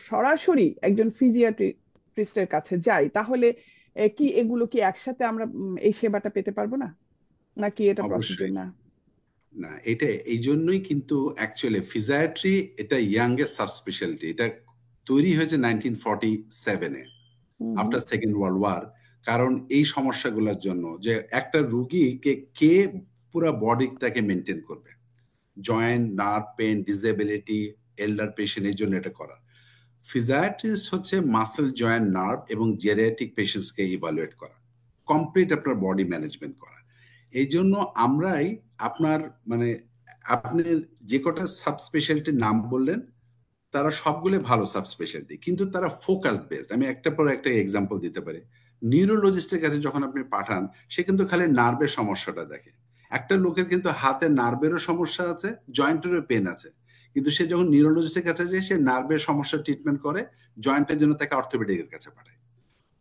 সরাসরি একজন ফিজিয়াট্রিস্টের কাছে যাই, তাহলে কি এগুলো কি একসাথে আমরা এই সেবাটা পেতে পারবো না, নাকি এটা প্রসিডিউর অবশ্যই না? না, এটা এই জন্যই কিন্তু অ্যাকচুয়ালি ফিজিয়াট্রি এটা ইয়াংগেস্ট সাব স্পেশালিটি। এটা তৈরি হয়েছে 1947-এ, হুম হুম। After second world war. কারণ এই সমস্যাগুলোর জন্য যে একটা রুগীকে কে পুরো বডিটাকে মেনটেন করবে, joint, nerve, pain, disability, elder patient, এই জন্য এটা করা। ফিজিয়াট্রিস্ট হচ্ছে মাসল, জয়েন্ট, নার্ভ এবং জেরিয়াট্রিক পেশেন্টসকে ইভালুয়েট করা, কমপ্লিট আপনার বডি ম্যানেজমেন্ট করা। এই জন্য আমরাই আপনার, মানে আপনি যে কটা সাব স্পেশালিটির নাম বললেন তারা সবগুলো ভালো সাব স্পেশালিটি, কিন্তু তারা ফোকাস বেসড। আমি একটা পর একটা এক্সাম্পল দিতে পারি। নিউরোলজিস্টের কাছে যখন আপনি পাঠান, সে কিন্তু খালি নার্ভের সমস্যাটা দেখে। একটা লোকের কিন্তু হাতে নার্ভেরও সমস্যা আছে, জয়েন্টেরও পেন আছে, কিন্তু সে যখন নিউরোলজিস্টের কাছে যায় সে নার্ভের সমস্যার ট্রিটমেন্ট করে, জয়েন্টের জন্য তাকে অর্থোপেডিকের কাছে পাঠায়।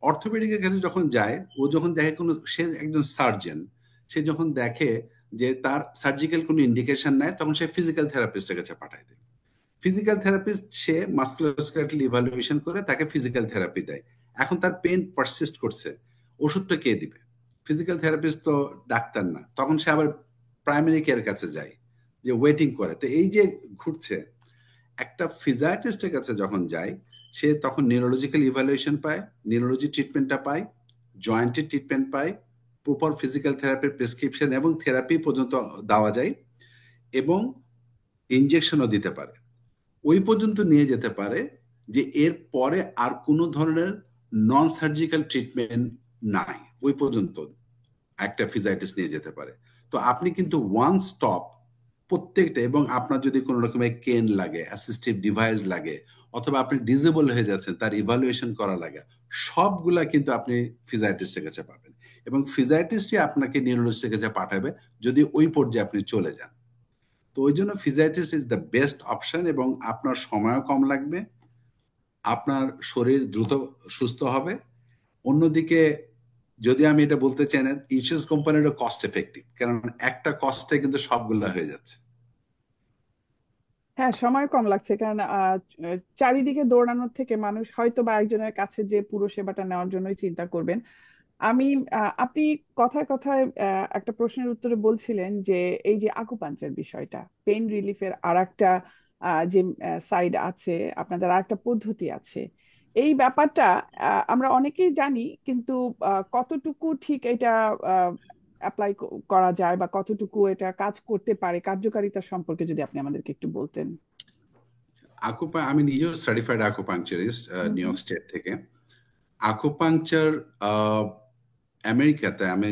অর্থোপেডিকের কাছে যখন যায়, ও যখন দেখে কোনো, সে একজন সার্জন, সে যখন দেখে যে তার সার্জিক্যাল কোনো ইন্ডিকেশন নাই, তখন সে ফিজিক্যাল থেরাপিস্টের কাছে পাঠায় দেয়। ফিজিক্যাল থেরাপিস্ট সে মাসকুলোস্কেলেটাল ইভালুয়েশন করে তাকে ফিজিক্যাল থেরাপি দেয়। এখন তার পেন পারসিস্ট করছে, ওষুধটা কে দিবে? ফিজিক্যাল থেরাপিস্ট তো ডাক্তার না, তখন সে আবার প্রাইমারি কেয়ার কাছে যায়, যে ওয়েটিং করে। তো এই যে ঘুরছে, একটা ফিজিয়াট্রিস্টের কাছে যখন যায়, সে তখন নিউরোলজিক্যাল ইভ্যালুয়েশন পায়, নিউরোলজি ট্রিটমেন্টটা পায়, জয়েন্টের ট্রিটমেন্ট পায়, প্রপার ফিজিক্যাল থেরাপির প্রেসক্রিপশন এবং থেরাপি পর্যন্ত দেওয়া যায়, এবং ইনজেকশনও দিতে পারে। ওই পর্যন্ত নিয়ে যেতে পারে যে এর পরে আর কোনো ধরনের নন সার্জিক্যাল ট্রিটমেন্ট নাই, ওই পর্যন্ত একটা ফিজাইটিস নিয়ে যেতে পারে। তো আপনি কিন্তু ওয়ান স্টপ প্রত্যেকটা, এবং আপনার যদি কোনো রকমের কেন লাগে, অ্যাসিস্টিভ ডিভাইস লাগে, অথবা আপনি ডিজেবল হয়ে যাচ্ছেন, তার ইভালুয়েশন করা লাগে, সবগুলা কিন্তু আপনি ফিজাইটিস্টের কাছে পাবেন, এবং ফিজাইটিস্টই আপনাকে নিউরোলজিস্টের কাছে পাঠাবে যদি ওই পর্যায়ে আপনি চলে যান। তো ওই জন্য ফিজিয়াট্রিস্ট ইজ দ্য বেস্ট অপশন, এবং আপনার সময়ও কম লাগবে, আপনার শরীর দ্রুত সুস্থ হবে। অন্যদিকে যদি আমি এটা বলতে চাই না, ইন্স্যুরেন্স কোম্পানিরও কস্ট এফেক্টিভ, কারণ একটা কস্টে কিন্তু সবগুলা হয়ে যাচ্ছে। হ্যাঁ, সময় কম লাগছে, কারণ চারিদিকে দৌড়ানোর থেকে মানুষ হয়তো বা একজনের কাছে যে পুরো সেবাটা নেওয়ার জন্যই চিন্তা করবেন। আমি আপনি কথায় কথায় একটা প্রশ্নের উত্তরে বলছিলেন যে এই যে আকুপাঞ্চার বিষয়টা, পেইন রিলিফের আর একটা যে সাইড আছে, আপনাদের আর একটা পদ্ধতি আছে, এই ব্যাপারটা আমরা অনেকেই জানি, কিন্তু কতটুকু ঠিক এটা অ্যাপ্লাই করা যায় বা কতটুকু এটা কাজ করতে পারে, কার্যকারিতা সম্পর্কে যদি আপনি আমাদেরকে একটু বলতেন। আমি নিজেও সার্টিফাইড আকুপাংচারিস্ট, হুম নিউ হুম। ইয়র্ক স্টেট থেকে। আকুপাংচার আমেরিকাতে, আমি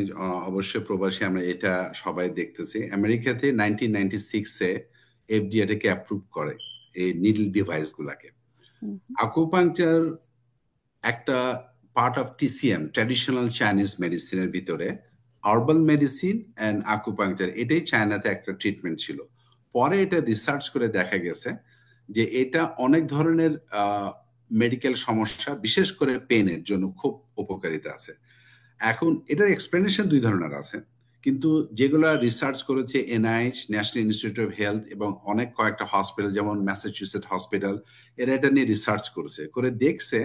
অবশ্যই প্রবাসী, আমরা এটা সবাই দেখতেছি, আমেরিকাতে 1996-এ এফডিএ এটাকে অ্যাপ্রুভ করে এই নিডল ডিভাইস গুলাকে। হুম হুম। আকুপাংচার একটা part of TCM, traditional Chinese মেডিসিনের ভিতরে হার্বাল মেডিসিন অ্যান্ড আকুপাংচার, এটাই চায়নাতে একটা ট্রিটমেন্ট ছিল। পরে এটা রিসার্চ করে দেখা গেছে যে এটা অনেক ধরনের মেডিকেল সমস্যা, বিশেষ করে পেনের জন্য খুব উপকারিতা আছে। এখন এটার এক্সপ্লেনেশন দুই ধরনের আছে, কিন্তু যেগুলা রিসার্চ করেছে NIH, national institute of health, এবং অনেক কয়েকটা হসপিটাল যেমন ম্যাসাচুসেট হসপিটাল, এরা এটা নিয়ে রিসার্চ করেছে, করে দেখছে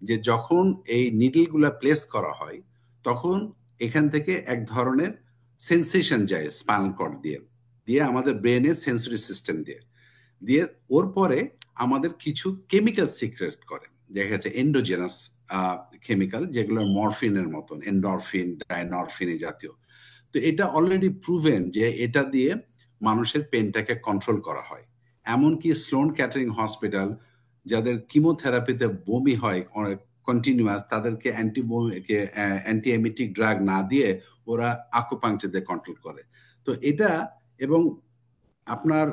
যে যখন এই নিডলগুলা প্লেস করা হয়, তখন এখান থেকে এক ধরনের সেন্সেশন যায় স্পাইনাল কর্ড দিয়ে, দিয়ে আমাদের ব্রেনের সেন্সরি সিস্টেম দিয়ে, দিয়ে ওর পরে আমাদের কিছু কেমিক্যাল সিক্রেট করে, দেখা যাচ্ছে এন্ডোজেনাস কেমিক্যাল, যেগুলো মরফিনের মতন, এন্ডরফিন, ডাইনরফিন এই জাতীয়। তো এটা অলরেডি প্রুভেন যে এটা দিয়ে মানুষের পেনটাকে কন্ট্রোল করা হয়। এমনকি স্লোন ক্যাটারিং হসপিটাল, যাদের কিমোথেরাপিতে বমি হয় কন্টিনিউয়াস, তাদেরকে অ্যান্টি এমিটিক ড্রাগ না দিয়ে ওরা আকুপাংচার দিয়ে কন্ট্রোল করে। তো এটা, এবং আপনার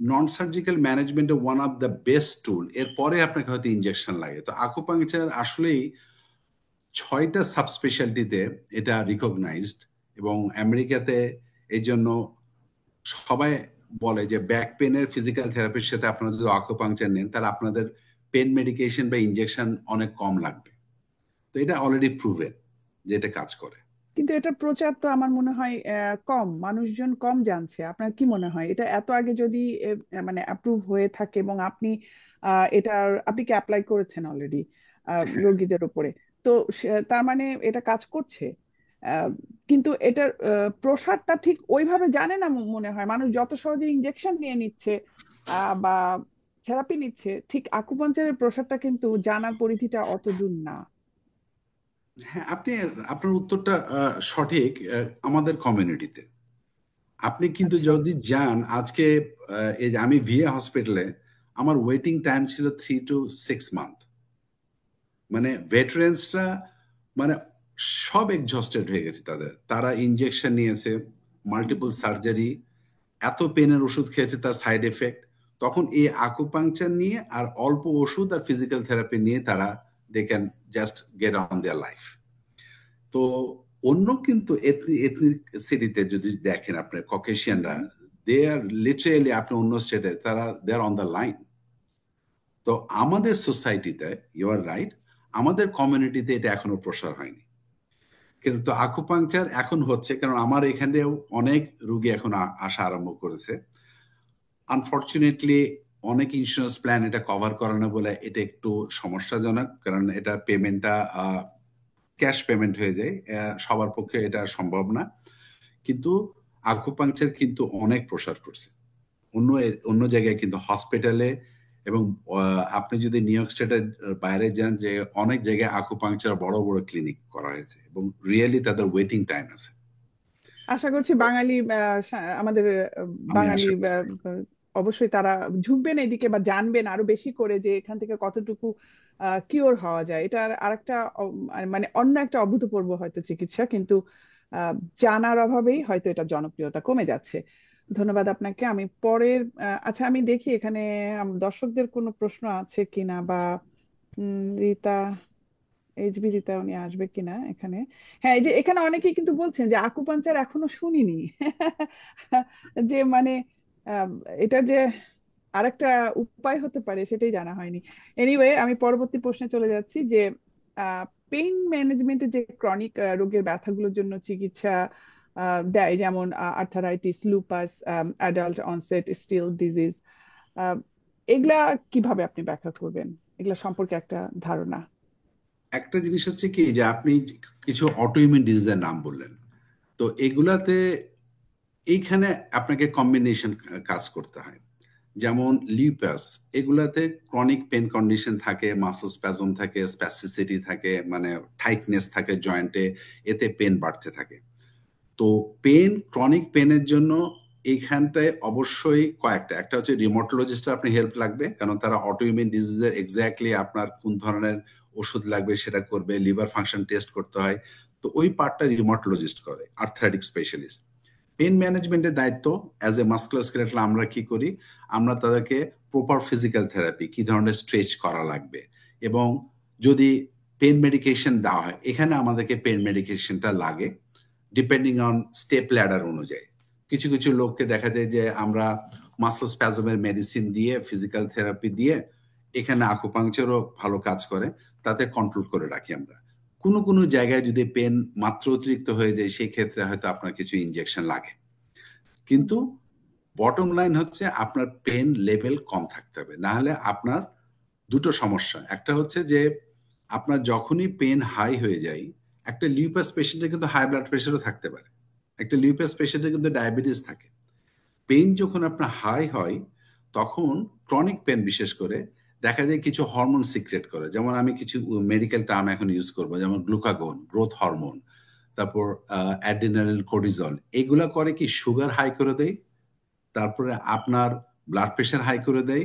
নন সার্জিক্যাল ম্যানেজমেন্টে ওয়ান অফ দ্য বেস্ট টুল। এরপরে আপনাকে হয়তো ইনজেকশন লাগে। তো আকুপাংচার আসলেই 6টা সাবস্পেশালিটিতে এটা রিকগনাইজড, এবং আমেরিকাতে এই জন্য সবাই বলে যে ব্যাক পেনের ফিজিক্যাল থেরাপির সাথে আপনারা যদি আকুপাংচার নেন, তাহলে আপনাদের পেন মেডিকেশন বা ইনজেকশন অনেক কম লাগবে। তো এটা অলরেডি প্রুভেন যে এটা কাজ করে। কিন্তু এটা প্রচার তো আমার মনে হয় কম, মানুষজন কম জানছে। আপনার কি মনে হয় এটা এত আগে যদি মানে অ্যাপ্রুভ হয়ে থাকে, এবং আপনি এটার আপনি কি অ্যাপ্লাই করেছেন অলরেডি রোগীদের উপরে, তো তার মানে এটা কাজ করছে। আহ, কিন্তু এটার প্রসারটা ঠিক ওইভাবে জানে না মনে হয়। মানুষ যত সহজে ইনজেকশন নিয়ে নিচ্ছে বা থেরাপি নিচ্ছে, ঠিক আকুপাঞ্চারের প্রসারটা কিন্তু জানার পরিধিটা অত দূর না। হ্যাঁ, আপনার উত্তরটা সঠিক। আমাদের কমিউনিটিতে আপনি কিন্তু আচ্ছা। যদি যান আজকে, এই যে আমি ভিএ হসপিটালে, আমার ওয়েটিং টাইম ছিল 3 to 6 মান্থ। মানে ভেটারেন্সরা, মানে সব এক্সস্টেড হয়ে গেছে তাদের, তারা ইনজেকশন নিয়েছে, হুম মাল্টিপল হুম। সার্জারি, এত পেনের ওষুধ খেয়েছে তার সাইড এফেক্ট। তখন এই আকুপাংচার নিয়ে আর অল্প ওষুধ আর ফিজিক্যাল থেরাপি নিয়ে তারা they can just get on their life. তো অন্য কিন্তু এথনিসিটিতে যদি দেখেন, আপনার হুম ককেশিয়ানরা, হুম। দে আর লিটারেলি, আপনি অন্য স্টেটে, তারা দে আর অন দ্য লাইন। তো আমাদের সোসাইটিতে, ইউ আর রাইট, আমাদের কমিউনিটিতে এটা এখনো প্রসার হয়নি। কিন্তু আকুপাংচার এখন হচ্ছে, কারণ আমার এখানেও অনেক রুগী এখন আসা আরম্ভ করেছে। আনফর্চুনেটলি অনেক ইন্স্যুরেন্স প্ল্যান এটা কভার করে না বলে এটা একটু সমস্যাজনক, কারণ এটা পেমেন্টটা ক্যাশ পেমেন্ট হয়ে যায়। সবার পক্ষে এটা সম্ভব না, কিন্তু আকুপাংচার কিন্তু অনেক প্রসার করছে অন্য অন্য জায়গায়, কিন্তু হসপিটালে এবং আপনি যদি নিউ ইয়র্ক স্টেটের বাইরে যান, যে অনেক জায়গায় আকুপাংচার বড় বড় ক্লিনিক করা হয়েছে এবং রিয়েলি তাদের ওয়েটিং টাইম আছে। আশা করছি বাঙালি আমাদের আমি বাঙালি আশা করি। অবশ্যই তারা ঝুঁকবেন এদিকে বা জানবেন আরো বেশি করে যে এখান থেকে কতটুকু কিওর হওয়া যায়। এটা আরেকটা মানে অন্য একটা অভূতপূর্ব হয়তো চিকিৎসা, কিন্তু আহ, জানার অভাবেই হয়তো এটা জনপ্রিয়তা কমে যাচ্ছে। ধন্যবাদ আপনাকে। আমি পরের আচ্ছা, আমি দেখি এখানে দর্শকদের কোনো প্রশ্ন আছে কিনা, বা রীতা, এইচবি রিতা উনি আসবে কিনা এখানে। হ্যাঁ, এই যে এখানে অনেকেই কিন্তু বলছেন যে আকুপাঞ্চার এখনো শুনিনি। যে মানে আহ, এটা যে আরেকটা উপায় হতে পারে সেটাই জানা হয়নি। এনিওয়ে, আমি পরবর্তী প্রশ্নে চলে যাচ্ছি যে পেইন ম্যানেজমেন্টের যে ক্রনিক রোগের ব্যথাগুলোর জন্য চিকিৎসা দেয়, যেমন arthritis, lupus, adult onset Still disease, এগুলা কিভাবে আপনি ব্যাখ্যা করবেন? এগুলা সম্পর্কে একটা ধারণা। একটা জিনিস হচ্ছে কি, যে আপনি কিছু অটোইমিউন ডিজিজের নাম বললেন, তো এগুলাতে এইখানে আপনাকে কম্বিনেশন কাজ করতে হয়। যেমন লিউপাস, এগুলাতে ক্রনিক পেন কন্ডিশন থাকে, মাসল স্প্যাজম থাকে, স্প্যাস্টিসিটি থাকে, মানে টাইটনেস থাকে জয়েন্টে, এতে পেন বাড়তে থাকে। তো পেন, ক্রনিক পেনের জন্য এইখানটায় অবশ্যই কয়েকটা, একটা হচ্ছে রিমোটোলজিস্টের আপনি হেল্প লাগবে, কারণ তারা অটোইমিউন ডিজিজের এক্স্যাক্টলি আপনার কোন ধরনের ওষুধ লাগবে সেটা করবে, লিভার ফাংশন টেস্ট করতে হয়, তো ওই পার্টটা রিমোটোলজিস্ট করে, আর্থ্রাইটিক স্পেশালিস্ট। পেন ম্যানেজমেন্টের দায়িত্ব অ্যাজ এ মাস্কুলোস্কেলেটাল আমরা কি করি, আমরা তাদেরকে প্রপার ফিজিক্যাল থেরাপি, কি ধরনের স্ট্রেচ করা লাগবে, এবং যদি পেন মেডিকেশন দেওয়া হয়, এখানে আমাদেরকে পেন মেডিকেশনটা লাগে ডিপেন্ডিং অন স্টেপ ল্যাডার অনুযায়ী। কিছু কিছু লোককে দেখা যায় যে আমরা মাসল স্প্যাজমের মেডিসিন দিয়ে, ফিজিক্যাল থেরাপি দিয়ে, এখানে আকুপাংচারও ভালো কাজ করে, তাতে কন্ট্রোল করে রাখি আমরা। কোনো কোনো জায়গায় যদি পেন মাত্র অতিরিক্ত হয়ে যায়, সেই ক্ষেত্রে হয়তো আপনার কিছু ইনজেকশন লাগে, কিন্তু বটম লাইন হচ্ছে আপনার পেন লেভেল কম থাকতে হবে, না হলে আপনার দুটো সমস্যা। একটা হচ্ছে যে আপনার যখনই পেন হাই হয়ে যায়, একটা লিউপাস পেশেন্টের কিন্তু হাই ব্লাড প্রেশারও থাকতে পারে, একটা লিউপাস পেশেন্টের কিন্তু ডায়াবেটিস থাকে। পেন যখন আপনার হাই হয়, তখন ক্রনিক পেন বিশেষ করে দেখা যায় কিছু হরমোন সিক্রেট করে, যেমন আমি কিছু মেডিকেল টার্ম এখন ইউজ করবো, যেমন গ্লুকাগন, গ্রোথ হরমোন, তারপর অ্যাড্রিনালিন, কর্টিজল, এগুলা করে কি সুগার হাই করে দেয়, তারপরে আপনার ব্লাড প্রেশার হাই করে দেয়,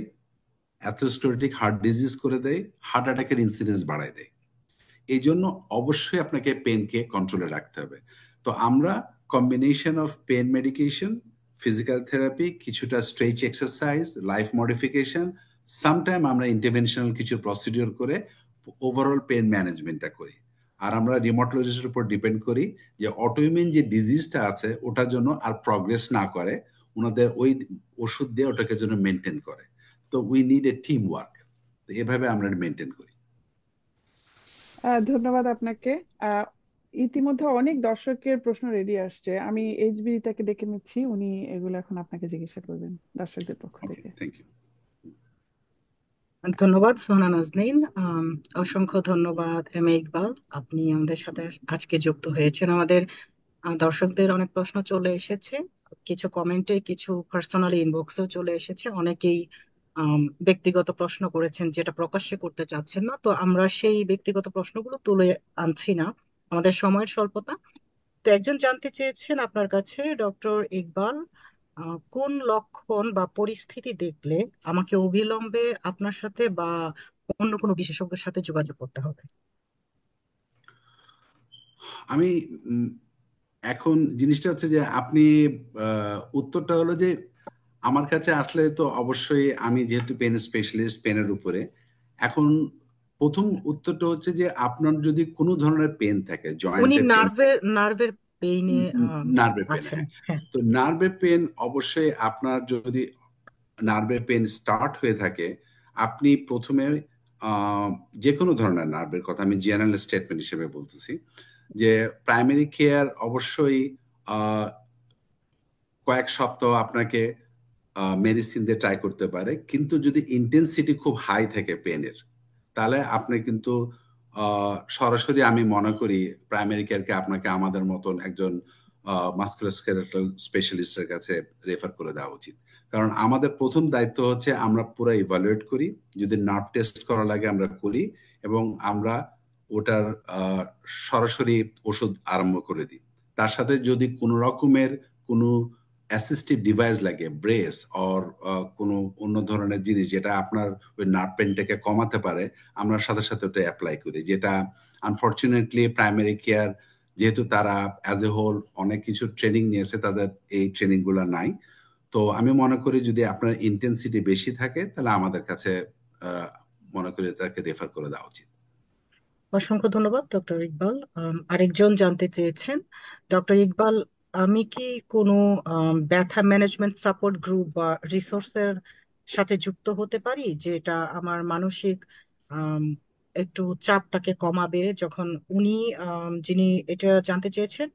অ্যাথেরোস্ক্লেরোটিক হার্ট ডিজিজ করে দেয়, হার্ট অ্যাটাকের ইনসিডেন্স বাড়ায় দেয়। এই জন্য অবশ্যই আপনাকে পেনকে কন্ট্রোলে রাখতে হবে। তো আমরা combination of pain medication, physical therapy, কিছুটা stretch exercise, life modification, sometime আমরা ইন্টারভেনশনাল কিছু প্রসিডিওর করে ওভারঅল পেন ম্যানেজমেন্টটা করি। আর আমরা রিমোটোলজিস্টের উপর ডিপেন্ড করি যে অটোইমিউন যে ডিজিজটা আছে ওটার জন্য আর প্রগ্রেস না করে, ওনাদের ওই ওষুধ দিয়ে ওটাকে জন্য মেনটেন করে। তো we need a team work. তো এভাবে আমরা মেনটেন করি। ধন্যবাদ আপনাকে। আহ, ইতিমধ্যে অনেক দর্শকের প্রশ্ন রেডি আসছে, আমি এইচবি তাকে ডেকে নিচ্ছি, উনি এগুলো এখন আপনাকে জিজ্ঞাসা করবেন দর্শকদের পক্ষ ওকে, থেকে। Thank you. ধন্যবাদ সোহানা নাজনীন। অসংখ্য ধন্যবাদ এম এ ইকবাল, আপনি আমাদের সাথে আজকে যুক্ত হয়েছেন। আমাদের দর্শকদের অনেক প্রশ্ন চলে এসেছে, কিছু কমেন্টে, কিছু পার্সোনালি ইনবক্সেও চলে এসেছে। অনেকেই ব্যক্তিগত প্রশ্ন করেছেন যেটা প্রকাশ্যে করতে চাচ্ছেন না, তো আমরা সেই ব্যক্তিগত প্রশ্নগুলো তুলে আনছি না, আমাদের সময়ের স্বল্পতা। তো একজন জানতে চেয়েছেন আপনার কাছে, ডক্টর ইকবাল, কোন লক্ষণ বা পরিস্থিতি দেখলে আমাকে অবিলম্বে আপনার সাথে বা অন্য কোনো বিশেষজ্ঞের সাথে যোগাযোগ করতে হবে? আমি উম, এখন জিনিসটা হচ্ছে যে আপনি উত্তরটা হলো যে আমার কাছে আসলে তো অবশ্যই, আমি যেহেতু পেন স্পেশালিস্ট পেনের উপরে, এখন প্রথম উত্তরটা হচ্ছে যে আপনার যদি কোনো ধরনের পেন থাকে, উনি জয়েন্টে পেন নার্ভের থাকে, নার্ভের পেইনে নার্ভে পেন, আছেন। হ্যাঁ, হ্যাঁ। তো নার্ভে পেন অবশ্যই আপনার যদি নার্ভে পেন স্টার্ট হয়ে থাকে, আপনি প্রথমে আহ, যে কোনো ধরনের নার্ভের কথা আমি জেনারেল স্টেটমেন্ট হিসেবে বলতেছি, যে প্রাইমারি কেয়ার অবশ্যই আহ, কয়েক সপ্তাহ আপনাকে মেডিসিন দিয়ে ট্রাই করতে পারে, কিন্তু যদি ইন্টেন্সিটি খুব হাই থাকে পেনের, তাহলে আপনি কিন্তু সরাসরি আমি মনে করি প্রাইমারি কেয়ারকে আপনাকে আমাদের মতন একজন মাস্কুলোস্কেলেটাল স্পেশালিস্টের কাছে রেফার করে দেওয়া উচিত। কারণ আমাদের প্রথম দায়িত্ব হচ্ছে আমরা পুরো ইভালুয়েট করি, যদি নার্ভ টেস্ট করা লাগে আমরা করি, এবং আমরা ওটার সরাসরি ওষুধ আরম্ভ করে দিই। তার সাথে যদি কোনো রকমের কোনো অ্যাসিস্টিভ ডিভাইস লাগে, ব্রেস অর কোনো অন্য ধরনের জিনিস যেটা আপনার ওই নার্ভ পেনটাকে কমাতে পারে, আমরা সাথে সাথে ওটা অ্যাপ্লাই করি, যেটা আনফরচুনেটলি প্রাইমারি কেয়ার যেহেতু তারা অ্যাজ এ হোল অনেক কিছু ট্রেনিং নিয়েছে, তাদের এই ট্রেনিংগুলো নাই। তো আমি মনে করি যদি আপনার ইন্টেন্সিটি বেশি থাকে তাহলে আমাদের কাছে মনে করি তাকে রেফার করে দেওয়া উচিত। অসংখ্য ধন্যবাদ ডক্টর ইকবাল। আরেকজন জানতে চেয়েছেন, ডক্টর ইকবাল, আমি কি কোনো ব্যথা ম্যানেজমেন্ট সাপোর্ট গ্রুপ বা রিসোর্সের সাথে যুক্ত হতে পারি, যেটা আমার মানসিক আম, একটু চাপটাকে কমাবে? যখন উনি যিনি এটা জানতে চেয়েছেন,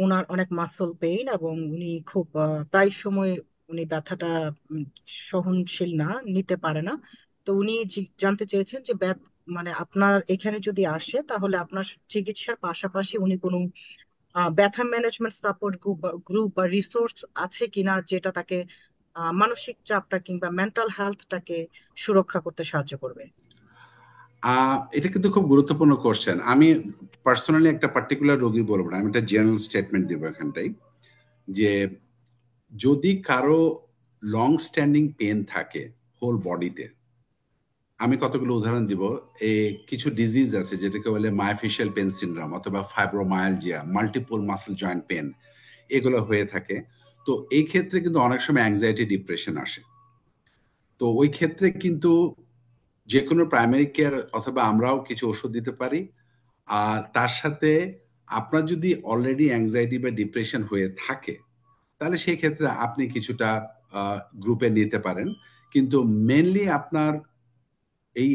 ওনার অনেক মাসল পেইন এবং উনি খুব প্রায় সময় উনি ব্যথাটা উম, সহনশীল না, নিতে পারে না। তো উনি জানতে চেয়েছেন যে মানে আপনার এখানে যদি আসে তাহলে আপনার চিকিৎসার পাশাপাশি উনি কোনো ব্যথা ম্যানেজমেন্ট সাপোর্ট গ্রুপ বা রিসোর্স আছে কিনা, যেটা তাকে মানসিক চাপটা কিংবা মেন্টাল হেলথটাকে সুরক্ষা করতে সাহায্য করবে। এটা কিন্তু খুব গুরুত্বপূর্ণ কোশ্চেন। আমি পার্সোনালি একটা পার্টিকুলার রোগী বলবো না, আমি একটা জেনারেল স্টেটমেন্ট দিব এখানটাই, যে যদি কারো লং স্ট্যান্ডিং পেন থাকে হোল বডিতে, আমি কতগুলো উদাহরণ দিব। কিছু ডিজিজ আছে যেটাকে বলে মায়োফেশিয়াল পেন সিনড্রোম অথবা fibromyalgia, multiple muscle joint pain, এগুলো হয়ে থাকে। তো এই ক্ষেত্রে কিন্তু অনেক সময় অ্যাংজাইটি ডিপ্রেশন আসে। তো ওই ক্ষেত্রে কিন্তু যে কোনো প্রাইমারি কেয়ার অথবা আমরাও কিছু ওষুধ দিতে পারি। আর তার সাথে আপনার যদি অলরেডি অ্যাংজাইটি বা ডিপ্রেশন হয়ে থাকে তাহলে সেই ক্ষেত্রে আপনি কিছুটা গ্রুপে নিতে পারেন। কিন্তু মেনলি এই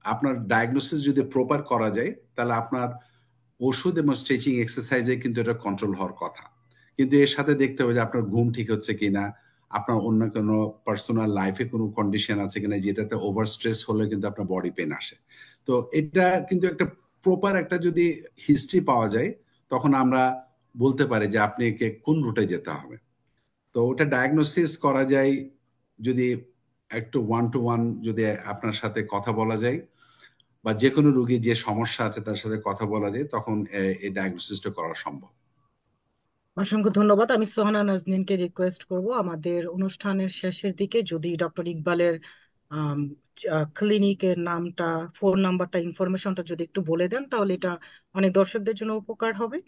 আপনার ডায়াগনোসিস যদি প্রপার করা যায় তাহলে আপনার ওষুধ এবং স্ট্রেচিং এক্সারসাইজে কিন্তু এটা কন্ট্রোল হওয়ার কথা। কিন্তু এর সাথে দেখতে হবে যে আপনার ঘুম ঠিক হচ্ছে কিনা, আপনার অন্য কোনো পার্সোনাল লাইফে কোনো কন্ডিশন আছে কিনা যেটাতে ওভার স্ট্রেস হলে কিন্তু আপনার বডি পেন আসে। তো এটা কিন্তু একটা প্রপার একটা যদি হিস্ট্রি পাওয়া যায় তখন আমরা বলতে পারি যে আপনাকে কোন রুটে যেতে হবে। তো ওটা ডায়াগনোসিস করা যায় যদি একটু ওয়ান টু ওয়ান যদি আপনার সাথে কথা বলা যায়, বা যে কোনো রোগীর যে সমস্যা আছে তার সাথে কথা বলা যায়, তখন এই ডায়াগনোসিসটা করা সম্ভব। অসংখ্য ধন্যবাদ। আমি সোহানা নাজনীনকে রিকোয়েস্ট করব আমাদের অনুষ্ঠানের শেষের দিকে যদি ডক্টর ইকবালের ক্লিনিকের নামটা, ফোন নাম্বারটা, ইনফরমেশনটা যদি একটু বলে দেন তাহলে এটা অনেক দর্শকদের জন্য উপকার হবে।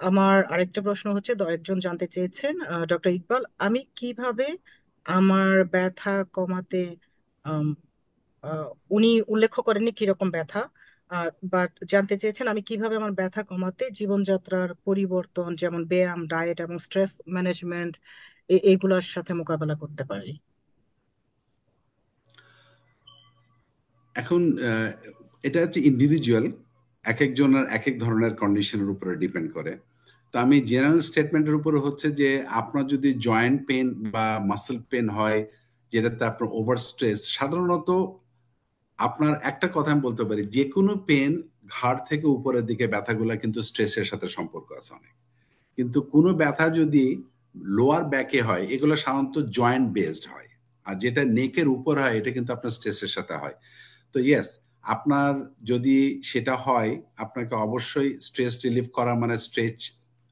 আমার আরেকটা প্রশ্ন হচ্ছে, একজন জানতে চেয়েছেন, ডক্টর ইকবাল, আমি কিভাবে আমার ব্যথা কমাতে, আম, আহ, উনি উল্লেখ করেননি কিরকম ব্যথা, বাট জানতে চেয়েছেন আমি কিভাবে আমার ব্যথা কমাতে জীবনযাত্রার পরিবর্তন, যেমন ব্যায়াম, ডায়েট এবং স্ট্রেস ম্যানেজমেন্ট, এইগুলোর সাথে মোকাবেলা করতে পারি। এখন এটা হচ্ছে ইন্ডিভিজুয়াল, এক একজনের এক এক ধরনের কন্ডিশনের উপরে ডিপেন্ড করে। তো আমি জেনারেল স্টেটমেন্টের উপরে হচ্ছে যে আপনার যদি জয়েন্ট পেন বা মাসেল পেন হয় যেটাতে আপনার ওভার স্ট্রেস, সাধারণত আপনার একটা কথা আমি বলতে পারি, যে কোনো পেন ঘাড় থেকে উপরের দিকে ব্যথাগুলা কিন্তু স্ট্রেসের সাথে সম্পর্ক আছে অনেক। কিন্তু কোনো ব্যথা যদি লোয়ার ব্যাকে হয় এগুলো সাধারণত জয়েন্ট বেসড হয়। আর যেটা নেকের উপর হয় এটা কিন্তু আপনার স্ট্রেসের সাথে হয়। তো ইয়েস, আপনার যদি সেটা হয় আপনাকে অবশ্যই স্ট্রেস রিলিফ করা মানে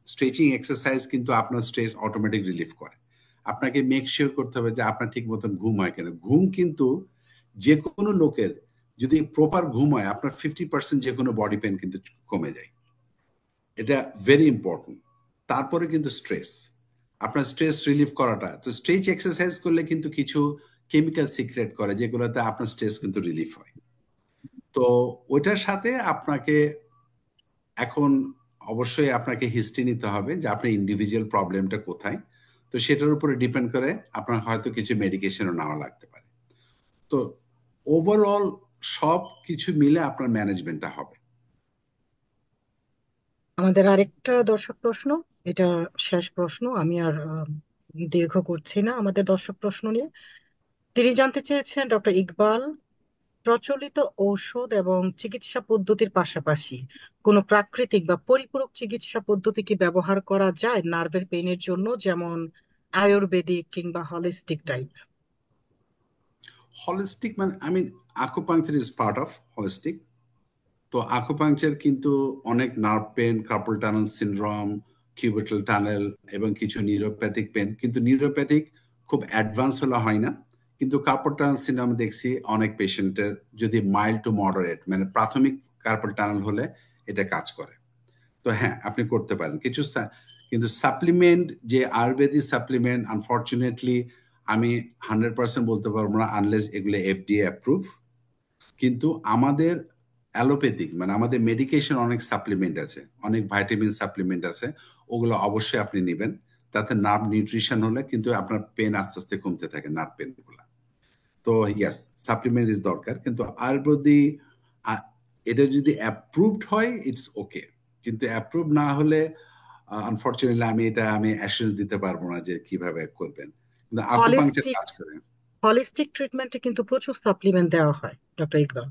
স্ট্রেচিং এক্সারসাইজ কিন্তু আপনার স্ট্রেস অটোমেটিক রিলিফ করে। আপনাকে মেক শিওর করতে হবে যে আপনার ঠিক মতন ঘুম হয় কিনা। ঘুম কিন্তু যে কোনো লোকের যদি প্রপার ঘুম হয় আপনার 50% যে কোনো বডি পেন কিন্তু কমে যায়। এটা ভেরি ইম্পর্টেন্ট। তারপরে কিন্তু স্ট্রেস, আপনার স্ট্রেস রিলিফ করাটা, তো স্ট্রেচ এক্সারসাইজ করলে কিন্তু কিছু কেমিক্যাল সিক্রেট করে যেগুলোতে আপনার স্ট্রেস কিন্তু রিলিফ হয়। তো ওইটার সাথে আপনাকে এখন অবশ্যই আপনাকে হিস্ট্রি নিতে হবে যে আপনার ইন্ডিভিজুয়াল প্রবলেমটা কোথায়। তো সেটার উপরে ডিপেন্ড করে আপনার হয়তো কিছু মেডিকেশনও নেওয়া লাগতে পারে। তো ওভারঅল সব কিছু মিলে আপনার ম্যানেজমেন্টটা হবে। আমাদের আরেকটা দর্শক প্রশ্ন, এটা শেষ প্রশ্ন, আমি আর দীর্ঘ করছি না আমাদের দর্শক প্রশ্ন নিয়ে। তিনি জানতে চেয়েছেন, ডক্টর ইকবাল, প্রচলিত ঔষধ এবং চিকিৎসা পদ্ধতির পাশাপাশি কোনো প্রাকৃতিক বা পরিপূরক চিকিৎসা পদ্ধতি কি ব্যবহার করা যায় নার্ভের পেইনের জন্য, যেমন আয়ুর্বেদিক কিংবা হলিস্টিক টাইপ? হলিস্টিক মানে acupuncture is part of holistic. তো আকুপাংচার কিন্তু অনেক nerve pain, carpal tunnel syndrome, cubital tunnel এবং কিছু নিউরোপ্যাথিক পেন, কিন্তু নিউরোপ্যাথিক খুব অ্যাডভান্স হলে হয় না। কিন্তু কার্পল টানেল সিনড্রোম দেখছি অনেক পেশেন্টের যদি মাইল্ড টু মডারেট মানে প্রাথমিক কার্পল টানেল হলে এটা কাজ করে। তো হ্যাঁ, আপনি করতে পারেন কিছু কিন্তু সাপ্লিমেন্ট যে আয়ুর্বেদিক সাপ্লিমেন্ট আনফর্চুনেটলি আমি 100% বলতে পারবো না আনলেস এগুলো এফডিএ অ্যাপ্রুভ। কিন্তু আমাদের অ্যালোপ্যাথিক মানে আমাদের মেডিকেশন অনেক সাপ্লিমেন্ট আছে, অনেক ভাইটামিন সাপ্লিমেন্ট আছে, ওগুলো অবশ্যই আপনি নেবেন। তাতে নার্ভ নিউট্রিশন হলে কিন্তু আপনার পেন আস্তে আস্তে কমতে থাকে, নার্ভ পেন গুলা। তো ইয়াস, সাপ্লিমেন্ট ইজ দরকার, কিন্তু আয়ুর্বেদিক এটা যদি অ্যাপ্রুভড হয় ইটস ওকে, কিন্তু অ্যাপ্রুভ না হলে আনফরচুনেটলি আমি অ্যাসুরেন্স দিতে পারবো না যে কিভাবে করবেন, কিন্তু আকুপাংচার হলিস্টিক কাজ করে। হলিস্টিক ট্রিটমেন্টে কিন্তু প্রচুর সাপ্লিমেন্ট দেওয়া হয় ডক্টর ইকবাল।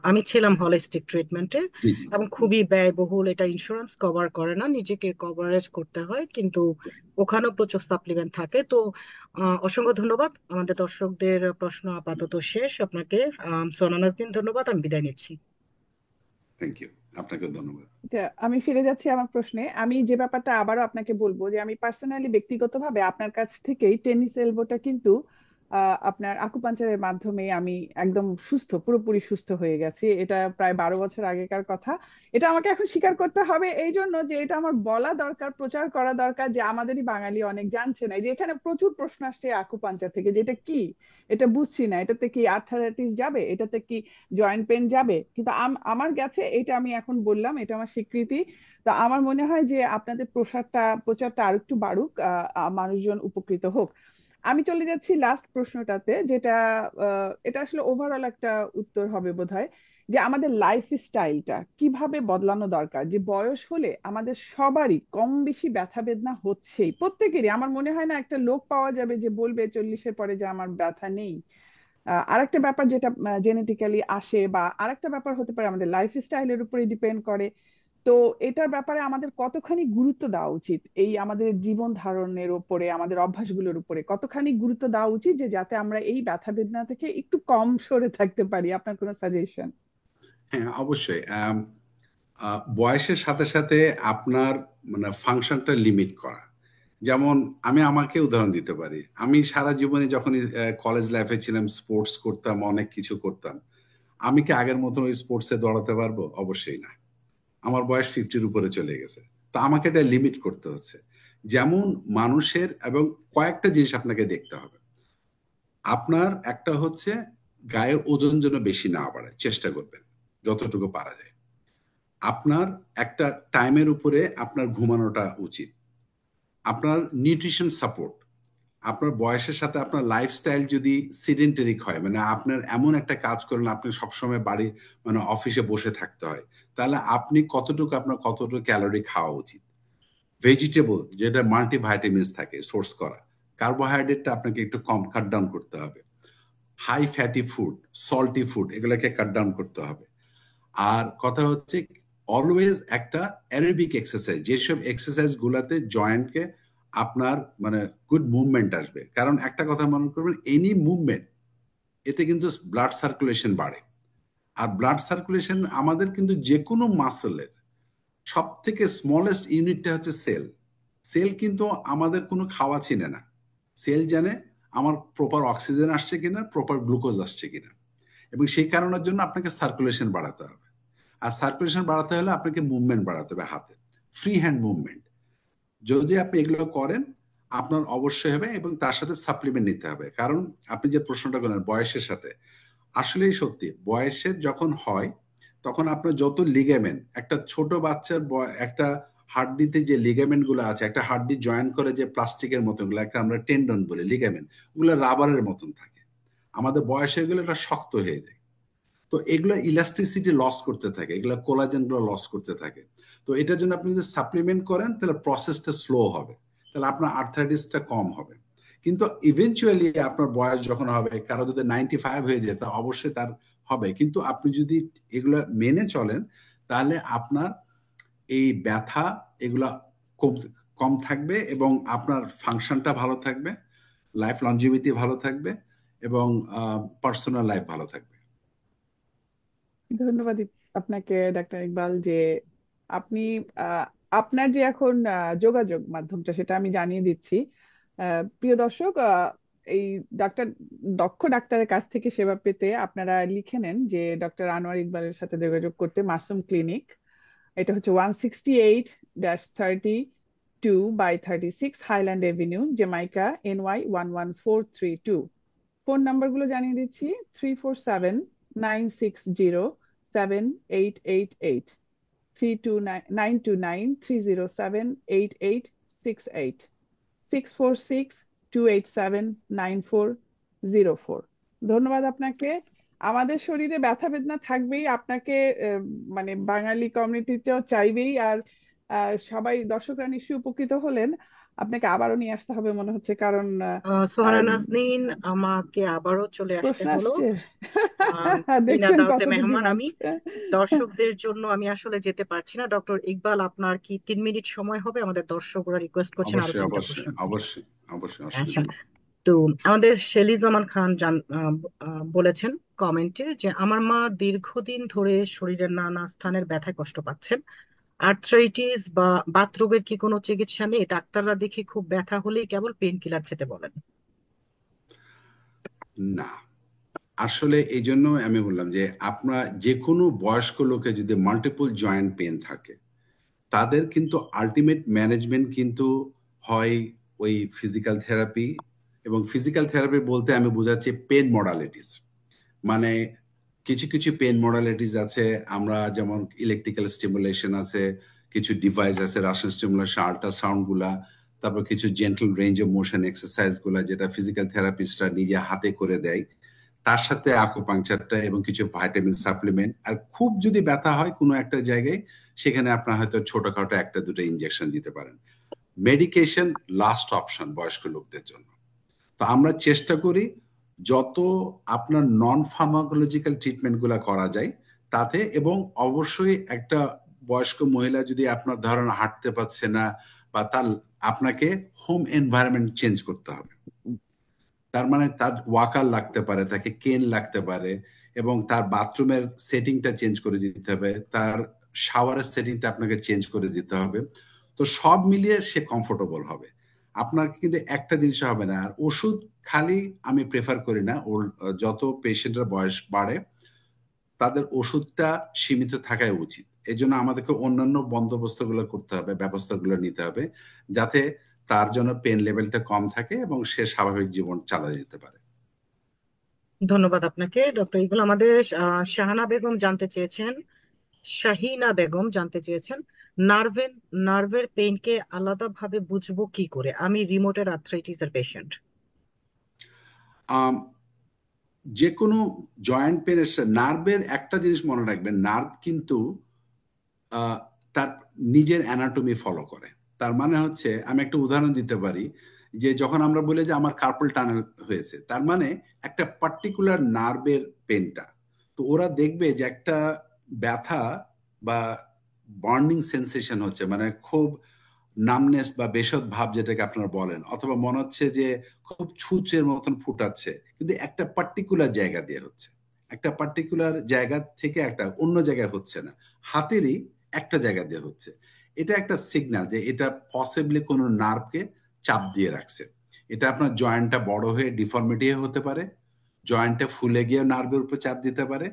আমি ছিলাম হলিস্টিক ট্রিটমেন্টে, জি জি। এবং খুবই ব্যয়বহুল। এটা ইন্স্যুরেন্স কভার করে না, নিজেকে কভারেজ করতে হয়, কিন্তু ওখানেও প্রচুর সাপ্লিমেন্ট থাকে। তো অসংখ্য ধন্যবাদ। আমাদের দর্শকদের প্রশ্ন আপাতত শেষ। আপনাকে সোনা নাজনীন, ধন্যবাদ। আমি বিদায় নিচ্ছি। থ্যাংক ইউ, আপনাকেও ধন্যবাদ। আমি ফিরে যাচ্ছি আমার প্রশ্নে। আমি যে ব্যাপারটা আবারও আপনাকে বলবো যে আমি পার্সোনালি ব্যক্তিগতভাবে আপনার কাছ থেকেই টেনিস এলবোটা কিন্তু আপনার আকুপাঞ্চারের মাধ্যমে আমি একদম সুস্থ, পুরোপুরি সুস্থ হয়ে গেছি। এটা প্রায় 12 বছর আগেকার কথা। এটা আমাকে এখন স্বীকার করতে হবে এই জন্য যে এটা আমার বলা দরকার, প্রচার করা দরকার, যে আমাদেরই বাঙালি অনেক জানছে না। এই যে এখানে প্রচুর প্রশ্ন আসছে আকুপাঞ্চার থেকে, যে এটা কি, এটা বুঝছি না, এটাতে কি আর্থারাইটিস যাবে, এটাতে কি জয়েন্ট পেন যাবে, কিন্তু আমার গেছে, এটা আমি এখন বললাম, এটা আমার স্বীকৃতি। তো আমার মনে হয় যে আপনাদের প্রচারটা আর একটু বাড়ুক, মানুষজন উপকৃত হোক। আমি চলে যাচ্ছি লাস্ট প্রশ্নটাতে, যেটা এটা আসলে ওভারঅল একটা উত্তর হবে বোধহয়, যে আমাদের লাইফ স্টাইলটা কিভাবে বদলানো দরকার। যে বয়স হলে আমাদের সবারই কম বেশি ব্যথা বেদনা হচ্ছেই, প্রত্যেকেরই। আমার মনে হয় না একটা লোক পাওয়া যাবে যে বলবে 40-এর পরে যে আমার ব্যথা নেই। আরেকটা ব্যাপার যেটা জেনেটিক্যালি আসে, বা আরেকটা ব্যাপার হতে পারে আমাদের লাইফ স্টাইলের উপরে ডিপেন্ড করে। তো এটার ব্যাপারে আমাদের কতখানি গুরুত্ব দেওয়া উচিত, এই আমাদের জীবন ধারণের উপরে, আমাদের অভ্যাসগুলোর উপরে কতখানি গুরুত্ব দেওয়া উচিত, যে যাতে আমরা এই ব্যথা বেদনা থেকে একটু কম সরে থাকতে পারি? আপনার কোনো সাজেশন? হ্যাঁ, অবশ্যই। বয়সের সাথে সাথে আপনার মানে ফাংশনটা লিমিট করা। যেমন আমি আমাকে উদাহরণ দিতে পারি। আমি সারা জীবনে যখন কলেজ লাইফে ছিলাম স্পোর্টস করতাম, অনেক কিছু করতাম। আমি কি আগের মতন ওই স্পোর্টসে দৌড়াতে পারবো? অবশ্যই না। আমার বয়স 50-র উপরে চলে গেছে। তো আমাকে এটা লিমিট করতে হচ্ছে। যেমন মানুষের এবং কয়েকটা জিনিস আপনাকে দেখতে হবে। আপনার একটা হচ্ছে গায়ের ওজন যেন বেশি না বাড়ায়, চেষ্টা করবেন যতটুকু পারা যায়। আপনার একটা টাইমের উপরে আপনার ঘুমানোটা উচিত। আপনার নিউট্রিশন সাপোর্ট, আপনার বয়সের সাথে আপনার লাইফস্টাইল যদি সিডেন্টারিক হয়, মানে আপনার এমন একটা কাজ করেন আপনি সবসময় বাড়ি মানে অফিসে বসে থাকতে হয়, তাহলে আপনি কতটুকু ক্যালোরি খাওয়া উচিত। ভেজিটেবল যেটা মাল্টিভাইটামিনস থাকে সোর্স করা, কার্বোহাইড্রেটটা আপনাকে একটু কম কাট ডাউন করতে হবে। High fatty food, salty food এগুলোকে কাট ডাউন করতে হবে। আর কথা হচ্ছে অলওয়েজ একটা অ্যারোবিক এক্সারসাইজ, যেসব এক্সারসাইজ গুলাতে জয়েন্টকে আপনার মানে গুড মুভমেন্ট আসবে। কারণ একটা কথা মনে করবেন, এনি মুভমেন্ট এতে কিন্তু ব্লাড সার্কুলেশন বাড়ে। আর ব্লাড সার্কুলেশন আমাদের কিন্তু যে কোনো মাসেলের সব থেকে স্মলেস্ট ইউনিটটা হচ্ছে সেল। সেল কিন্তু আমাদের কোনো খাওয়া চিনে না। সেল জানে আমার প্রপার অক্সিজেন আসছে কিনা, প্রপার গ্লুকোজ আসছে কিনা। এবং সেই কারণের জন্য আপনাকে সার্কুলেশন বাড়াতে হবে। আর সার্কুলেশন বাড়াতে হলে আপনাকে মুভমেন্ট বাড়াতে হবে, হাতে ফ্রি হ্যান্ড মুভমেন্ট। যদি আপনি এগুলো করেন আপনার অবশ্যই হবে, এবং তার সাথে সাপ্লিমেন্ট নিতে হবে। কারণ আপনি যে প্রশ্নটা করেন বয়সের সাথে, আসলেই সত্যি বয়সের যখন হয় তখন আপনার যত লিগামেন্ট, একটা ছোট বাচ্চার একটা হাড্ডিতে যে লিগামেন্ট গুলো আছে, একটা হাড্ডি জয়েন করে যে প্লাস্টিকের মতন গুলো, একটা আমরা টেন্ডন বলি, লিগামেন্ট ওগুলো রাবারের মতন থাকে। আমাদের বয়স হয়ে গেলে এটা শক্ত হয়ে যায়। তো এগুলো ইলাস্টিসিটি লস করতে থাকে, এগুলো কোলাজেন গুলো লস করতে থাকে। তো এটার জন্য আপনি যদি সাপ্লিমেন্ট করেন তাহলে প্রসেসটা স্লো হবে, তাহলে আপনার আর্থ্রাইটিসটা কম হবে। কিন্তু ইভেনচুয়ালি আপনার বয়স যখন হবে, কারো যদি 95 হয়ে যায় তা অবশ্যই তার হবে, কিন্তু আপনি যদি এগুলা মেনে চলেন তাহলে আপনার এই ব্যথা এগুলা কম কম থাকবে এবং আপনার ফাংশনটা ভালো থাকবে, লাইফ লঞ্জিভিটি ভালো থাকবে এবং পার্সোনাল লাইফ ভালো থাকবে। ধন্যবাদ আপনাকে ডাক্তার ইকবাল, যে আপনি আহ, আপনার যে এখন যোগাযোগ মাধ্যমটা সেটা আমি জানিয়ে দিচ্ছি। প্রিয় দর্শক, এই ডাক্তার দক্ষ ডাক্তারের কাছ থেকে সেবা পেতে আপনারা লিখে নেন যে ডক্টর আনোয়ার ইকবালের সাথে যোগাযোগ করতে মাসুম ক্লিনিক। এটা হচ্ছে 168-30-2/36 highland Avenue, Jamaica, NY 11432। Phone নাম্বারগুলো জানিয়ে দিচ্ছি: 347-960-7888, 929-307-8868, 646-287-9404। ধন্যবাদ আপনাকে। আমাদের শরীরে ব্যথা বেদনা থাকবেই, আপনাকে মানে বাঙালি কমিউনিটিতেও চাইবেই। আর সবাই দর্শকরা নিশ্চয়ই উপকৃত হলেন। আপনাকে আবারও নিয়ে আসতে হবে মনে হচ্ছে, কারণ সোহানা আহ, নাজনীন, আমাকে আবারও চলে আসতে প্রশ্ন হলো। আসছে। বিনা দেখছেন দাওয়াতে কত মেহমান বুদ্ধিমান। আমি। দর্শকদের জন্য আমি আসলে যেতে পারছি না। ডক্টর ইকবাল, আপনার কি 3 মিনিট সময় হবে? আমাদের দর্শকরা রিকোয়েস্ট করছেন আরো অবশ্যই, 3টা অবশ্যই, প্রশ্ন করতে। অবশ্যই, অবশ্যই, আচ্ছা, অসুবিধা নেই। তো আমাদের শেলি জামান খান বলেছেন কমেন্টে যে আমার মা দীর্ঘদিন ধরে শরীরের নানা স্থানের ব্যথায় কষ্ট পাচ্ছেন। আর্থ্রাইটিস বা বাত রোগের কি কোনো চিকিৎসা নেই? ডাক্তাররা দেখি খুব ব্যথা হলেই কেবল পেন কিলার খেতে বলেন। না, আসলে এই জন্য আমি বললাম যে আপনার যে কোনো বয়স্ক লোকে যদি মাল্টিপল জয়েন্ট পেন থাকে তাদের কিন্তু আলটিমেট ম্যানেজমেন্ট কিন্তু হয় ওই ফিজিক্যাল থেরাপি। এবং ফিজিক্যাল থেরাপি বলতে আমি বোঝাচ্ছি পেন মডালিটিস। মানে কিছু কিছু পেন মডালিটিস আছে, আমরা যেমন ইলেকট্রিক্যাল স্টিমুলেশন আছে, কিছু ডিভাইস আছে, রাসায়ন স্টিমুলেশন, আল্ট্রাসাউন্ড গুলা, তারপর কিছু gentle range of motion exercise গুলা যেটা ফিজিক্যাল থেরাপিস্টরা নিজে হাতে করে দেয়, তার সাথে আকুপাংচারটা এবং কিছু ভাইটামিন সাপ্লিমেন্ট। আর খুব যদি ব্যথা হয় কোনো একটা জায়গায়, সেখানে আপনার হয়তো ছোটখাটো একটা দুটো ইনজেকশন দিতে পারেন। মেডিকেশন লাস্ট অপশন বয়স্ক লোকদের জন্য। তো আমরা চেষ্টা করি যত আপনার নন ফার্মাকোলজিক্যাল ট্রিটমেন্ট গুলা করা যায় তাতে। এবং অবশ্যই একটা বয়স্ক মহিলা যদি আপনার ধরেন হাঁটতে পারছে না বা তার, আপনাকে হোম এনভায়রনমেন্ট চেঞ্জ করতে হবে। তার মানে তার ওয়াকার লাগতে পারে, তাকে কেন লাগতে পারে, এবং তার বাথরুমের সেটিংটা চেঞ্জ করে দিতে হবে, তার শাওয়ারের সেটিংটা আপনাকে চেঞ্জ করে দিতে হবে। তো সব মিলিয়ে সে কমফোর্টেবল হবে। আপনার কিন্তু একটা জিনিস হবে না। আর ওষুধ খালি আমি প্রেফার করি না। ওর যত পেশেন্টের বয়স বাড়ে তাদের ওষুধটা সীমিত থাকাই উচিত। এই জন্য আমাদেরকে অন্যান্য বন্দোবস্তগুলো করতে হবে, ব্যবস্থাগুলো নিতে হবে, যাতে তার জন্য পেন লেভেলটা কম থাকে এবং সে স্বাভাবিক জীবন চালিয়ে যেতে পারে। ধন্যবাদ আপনাকে ডক্টর ইকবাল। আমাদের শাহানা বেগম জানতে চেয়েছেন, শাহিনা বেগম জানতে চেয়েছেন, নার্ভের নার্ভের পেইনকে আলাদাভাবে বুঝবো কি করে? আমি রিমোটের আর্থ্রাইটিস এর পেশেন্ট। আম, যে কোনো জয়েন্ট পেনের নার্ভের একটা জিনিস মনে রাখবেন, নার্ভ কিন্তু আহ, তার নিজের অ্যানাটমি ফলো করে। তার মানে হচ্ছে, আমি একটা উদাহরণ দিতে পারি, যে যখন আমরা বলি যে আমার কার্পল টানেল হয়েছে, তার মানে একটা পার্টিকুলার নার্ভের পেনটা। তো ওরা দেখবে যে একটা ব্যথা বা বার্নিং সেন্সেশন হচ্ছে, মানে খুব নামনেস বা বেশদ ভাব যেটাকে আপনারা বলেন, অথবা মনে হচ্ছে যে খুব ছুঁচের মতন ফুটাচ্ছে, কিন্তু একটা পার্টিকুলার জায়গা দিয়ে হচ্ছে, একটা পার্টিকুলার জায়গা থেকে একটা অন্য জায়গায় হচ্ছে না, হাতেরই একটা জায়গা দিয়ে হচ্ছে। এটা একটা সিগন্যাল যে এটা পসিবলি কোনো নার্ভকে চাপ দিয়ে রাখছে। এটা আপনার জয়েন্টটা বড় হয়ে ডিফর্মিটি হতে পারে, জয়েন্টটা ফুলে গিয়ে নার্ভের উপর চাপ দিতে পারে।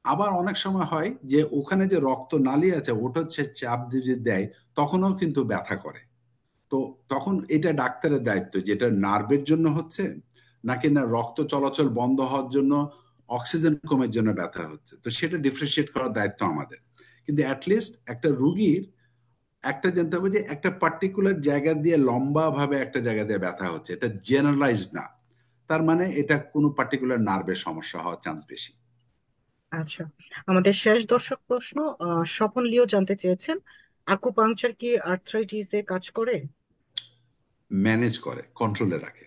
আবার অনেক সময় হয় যে ওখানে যে রক্ত নালী আছে ওটা হচ্ছে চাপ দিয়ে যদি দেয়, তখনও কিন্তু ব্যথা করে। তো তখন এটা ডাক্তারের দায়িত্ব, যেটা নার্ভের জন্য হচ্ছে নাকি না রক্ত চলাচল বন্ধ হওয়ার জন্য, অক্সিজেন কমের জন্য ব্যথা হচ্ছে, তো সেটা ডিফারেন্সিয়েট করার দায়িত্ব আমাদের। কিন্তু অ্যাটলিস্ট একটা রুগীর একটা জানতে হবে যে একটা পার্টিকুলার জায়গা দিয়ে লম্বা ভাবে একটা জায়গা দিয়ে ব্যথা হচ্ছে, এটা জেনারেলাইজ না। তার মানে এটা কোনো পার্টিকুলার নার্ভের সমস্যা হওয়ার চান্স বেশি। আচ্ছা, আমাদের শেষ দর্শক প্রশ্ন, স্বপন লিও জানতে চেয়েছেন, আকুপাংচার কি আর্থ্রাইটিস এ কাজ করে? ম্যানেজ করে, কন্ট্রোলে রাখে।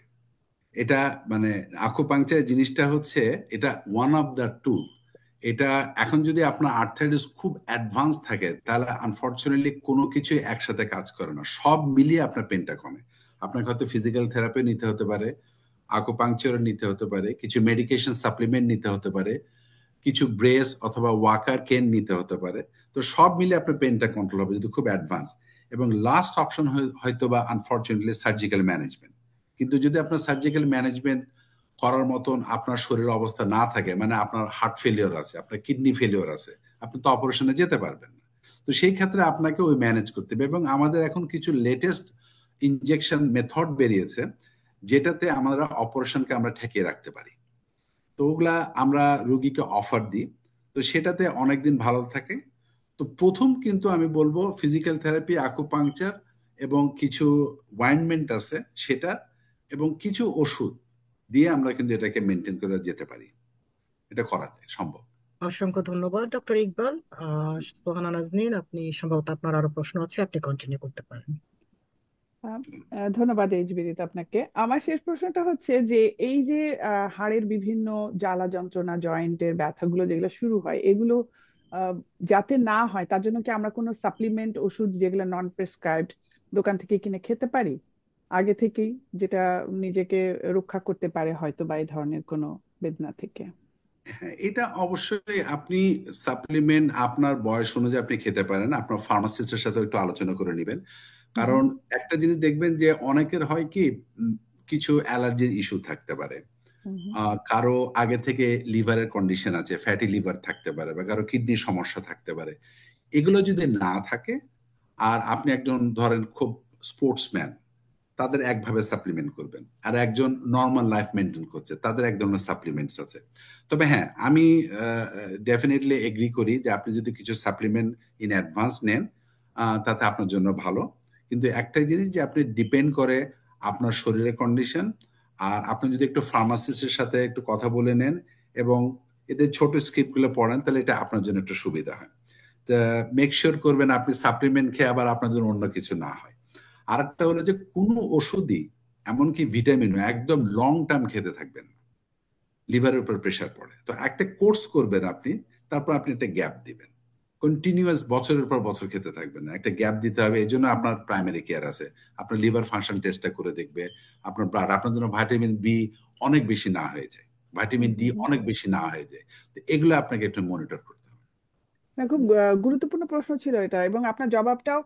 এটা মানে আকুপাংচার জিনিসটা হচ্ছে, এটা ওয়ান অফ দ্য টুল। এটা এখন যদি আপনার আর্থ্রাইটিস খুব অ্যাডভান্স থাকে তাহলে আনফরচুনেটলি কোনো কিছুই একসাথে কাজ করে না, সব মিলিয়ে আপনার পেনটা কমে। আপনাকে হয়তো ফিজিক্যাল থেরাপি নিতে হতে পারে, আকুপাংচার নিতে হতে পারে, কিছু মেডিকেশন সাপ্লিমেন্ট নিতে হতে পারে, কিছু ব্রেস অথবা ওয়াকার কেন নিতে হতে পারে। তো সব মিলে আপনার পেনটা কন্ট্রোল হবে যদি খুব অ্যাডভান্স। এবং লাস্ট অপশন হয়তো বা আনফরচুনেটলি সার্জিক্যাল ম্যানেজমেন্ট। কিন্তু যদি আপনার সার্জিক্যাল ম্যানেজমেন্ট করার মতন আপনার শরীরের অবস্থা না থাকে, মানে আপনার হার্ট ফেলিওর আছে, আপনার কিডনি ফেলিওর আছে, আপনি তো অপারেশনে যেতে পারবেন না। তো সেই ক্ষেত্রে আপনাকে ওই ম্যানেজ করতে হবে। এবং আমাদের এখন কিছু লেটেস্ট ইনজেকশন মেথড বেরিয়েছে যেটাতে আমরা অপারেশনকে আমরা ঠেকিয়ে রাখতে পারি। তো ওগুলা আমরা রুগীকে অফার দিই, তো সেটাতে অনেকদিন ভালো থাকে। তো প্রথম কিন্তু আমি বলবো ফিজিক্যাল থেরাপি, আকুপাংচার এবং কিছু ওয়াইনমেন্ট আছে সেটা, এবং কিছু ওষুধ দিয়ে আমরা কিন্তু এটাকে মেনটেন করে যেতে পারি। এটা করা যায়, সম্ভব। অসংখ্য ধন্যবাদ ডক্টর ইকবাল। সোহানা নাজনীন, আপনি সম্ভবত আপনার আরো প্রশ্ন আছে, আপনি কন্টিনিউ করতে পারেন। আহ, ধন্যবাদ এইচবিডিতে আপনাকে। আমার শেষ প্রশ্নটা হচ্ছে যে এই যে হাড়ের বিভিন্ন জ্বালা যন্ত্রণা, জয়েন্টের ব্যথাগুলো যেগুলো শুরু হয়, এগুলো আহ, যাতে না হয় তার জন্য কি আমরা কোনো সাপ্লিমেন্ট ওষুধ যেগুলো নন প্রেসক্রাইবড দোকান থেকে কিনে খেতে পারি আগে থেকেই, যেটা নিজেকে রক্ষা করতে পারে হয়তো বা এই ধরনের কোনো বেদনা থেকে? হ্যাঁ, এটা অবশ্যই আপনি সাপ্লিমেন্ট আপনার বয়স অনুযায়ী আপনি খেতে পারেন, আপনার ফার্মাসিস্টের সাথে একটু আলোচনা করে নেবেন। হুম। কারণ একটা জিনিস দেখবেন যে অনেকের হয় কি, কিছু অ্যালার্জির ইস্যু থাকতে পারে, হুম। কারো আগে থেকে লিভারের কন্ডিশন আছে, ফ্যাটি লিভার থাকতে পারে, বা কারো কিডনির সমস্যা থাকতে পারে। এগুলো যদি না থাকে আর আপনি একজন ধরেন খুব স্পোর্টসম্যান, তাদের একভাবে সাপ্লিমেন্ট করবেন। আর একজন নর্মাল লাইফ মেনটেন করছে, তাদের এক ধরনের সাপ্লিমেন্টস আছে। তবে হ্যাঁ, আমি ডেফিনেটলি এগ্রি করি যে আপনি যদি কিছু সাপ্লিমেন্ট ইন অ্যাডভান্স নেন, তাতে আপনার জন্য ভালো। কিন্তু একটাই জিনিস যে আপনি ডিপেন্ড করে আপনার শরীরের কন্ডিশন। আর আপনি যদি একটু ফার্মাসিস্টের সাথে একটু কথা বলে নেন এবং এদের ছোট স্ক্রিপ্টগুলো পড়েন, তাহলে এটা আপনার জন্য একটু সুবিধা হয়। মেক শিওর করবেন আপনি সাপ্লিমেন্ট খেয়ে আবার আপনার জন্য অন্য কিছু না হয়। আরেকটা হলো যে কোনো ওষুধই, এমনকি ভিটামিনও একদম লং টার্ম খেতে থাকবেন না, লিভারের উপর প্রেশার পড়ে। তো একটা কোর্স করবেন আপনি, তারপর আপনি একটা গ্যাপ দিবেন। কন্টিনিউয়াস বছরের পর বছর খেতে থাকবেন না, একটা গ্যাপ দিতে হবে। এই জন্য আপনার প্রাইমারি কেয়ার আছে, আপনার লিভার ফাংশন টেস্টটা করে দেখবে, আপনার ব্লাড, আপনার জন্য ভাইটামিন বি অনেক বেশি না হয়ে যায়, হুম। ভাইটামিন ডি হুম। অনেক বেশি না হয়ে যায়। তো এগুলো আপনাকে একটু মনিটর করতে হবে। না, খুব গুরুত্বপূর্ণ প্রশ্ন ছিল এটা, এবং আপনার জবাবটাও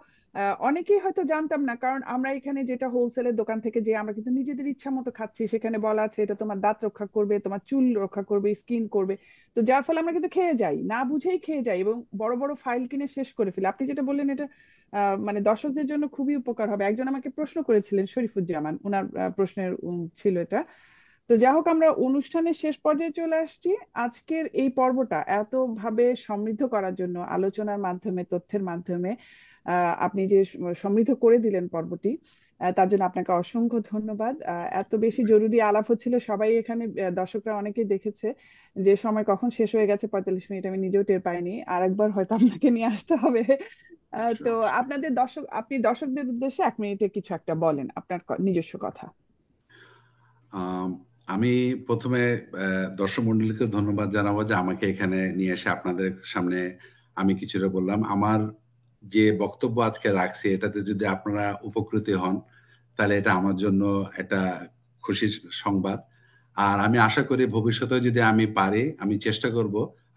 অনেকেই হয়তো জানতাম না, কারণ আমরা এখানে যেটা হোলসেলের দোকান থেকে যে আমরা কিন্তু নিজেদের ইচ্ছা মতো খাচ্ছি, সেখানে বলা আছে এটা তোমার দাঁত রক্ষা করবে, তোমার চুল রক্ষা করবে, স্কিন করবে। তো যার ফলে আমরা কিন্তু খেয়ে যাই, না বুঝেই খেয়ে যাই, এবং বড় বড় ফাইল কিনে শেষ করে ফেলি। আপনি যেটা বললেন এটা মানে দর্শকদের জন্য খুবই উপকার হবে। একজন আমাকে প্রশ্ন করেছিলেন, শরীফুজ্জামান, ওনার প্রশ্নের ছিল এটা। তো যাই হোক, আমরা অনুষ্ঠানের শেষ পর্যায়ে চলে আসছি। আজকের এই পর্বটা এত ভাবে সমৃদ্ধ করার জন্য, আলোচনার মাধ্যমে, তথ্যের মাধ্যমে আপনি যে সমৃদ্ধ করে দিলেন পর্বটি, তার জন্য আপনাকে অসংখ্য ধন্যবাদ। এত বেশি জরুরি আলাপ হচ্ছিল, সবাই এখানে দর্শকরা অনেকেই দেখেছে যে সময় কখন শেষ হয়ে গেছে, 45 মিনিট আমি নিজেও টের পাইনি। আরেকবার হয়তো আপনাকে নিয়ে আসতে হবে। তো Sure, sure. আপনি দর্শকদের উদ্দেশ্যে 1 মিনিটে কিছু একটা বলেন, আপনার নিজস্ব কথা। আম, আমি প্রথমে দর্শক মন্ডলীকে ধন্যবাদ জানাবো যে আমাকে এখানে নিয়ে এসে আপনাদের সামনে আমি কিছুটা বললাম। আমার যে বক্তব্য আজকে রাখছি এটাতে যদি আপনারা উপকৃত হন, তাহলে এটা আমার জন্য একটা খুশির সংবাদ। আর আমি আশা করি ভবিষ্যতে যদি আমি পারি, আমি চেষ্টা করব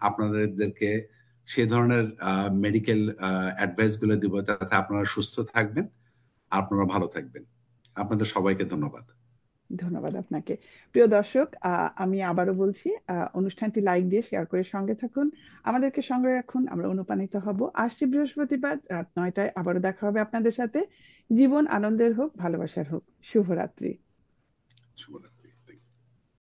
আপনাদেরকে সে ধরনের মেডিকেল অ্যাডভাইস গুলো দিব, যাতে আপনারা সুস্থ থাকবেন, আপনারা ভালো থাকবেন। আপনাদের সবাইকে ধন্যবাদ। ধন্যবাদ আপনাকে। প্রিয় দর্শক, আমি আবারও বলছি, অনুষ্ঠানটি লাইক দিয়ে শেয়ার করে সঙ্গে থাকুন, আমাদেরকে সঙ্গে রাখুন, আমরা অনুপ্রাণিত হব। আসছি বৃহস্পতিবার রাত 9টায় আবারও দেখা হবে আপনাদের সাথে। জীবন আনন্দের হোক, ভালোবাসার হোক। শুভরাত্রি। শুভরাত্রি।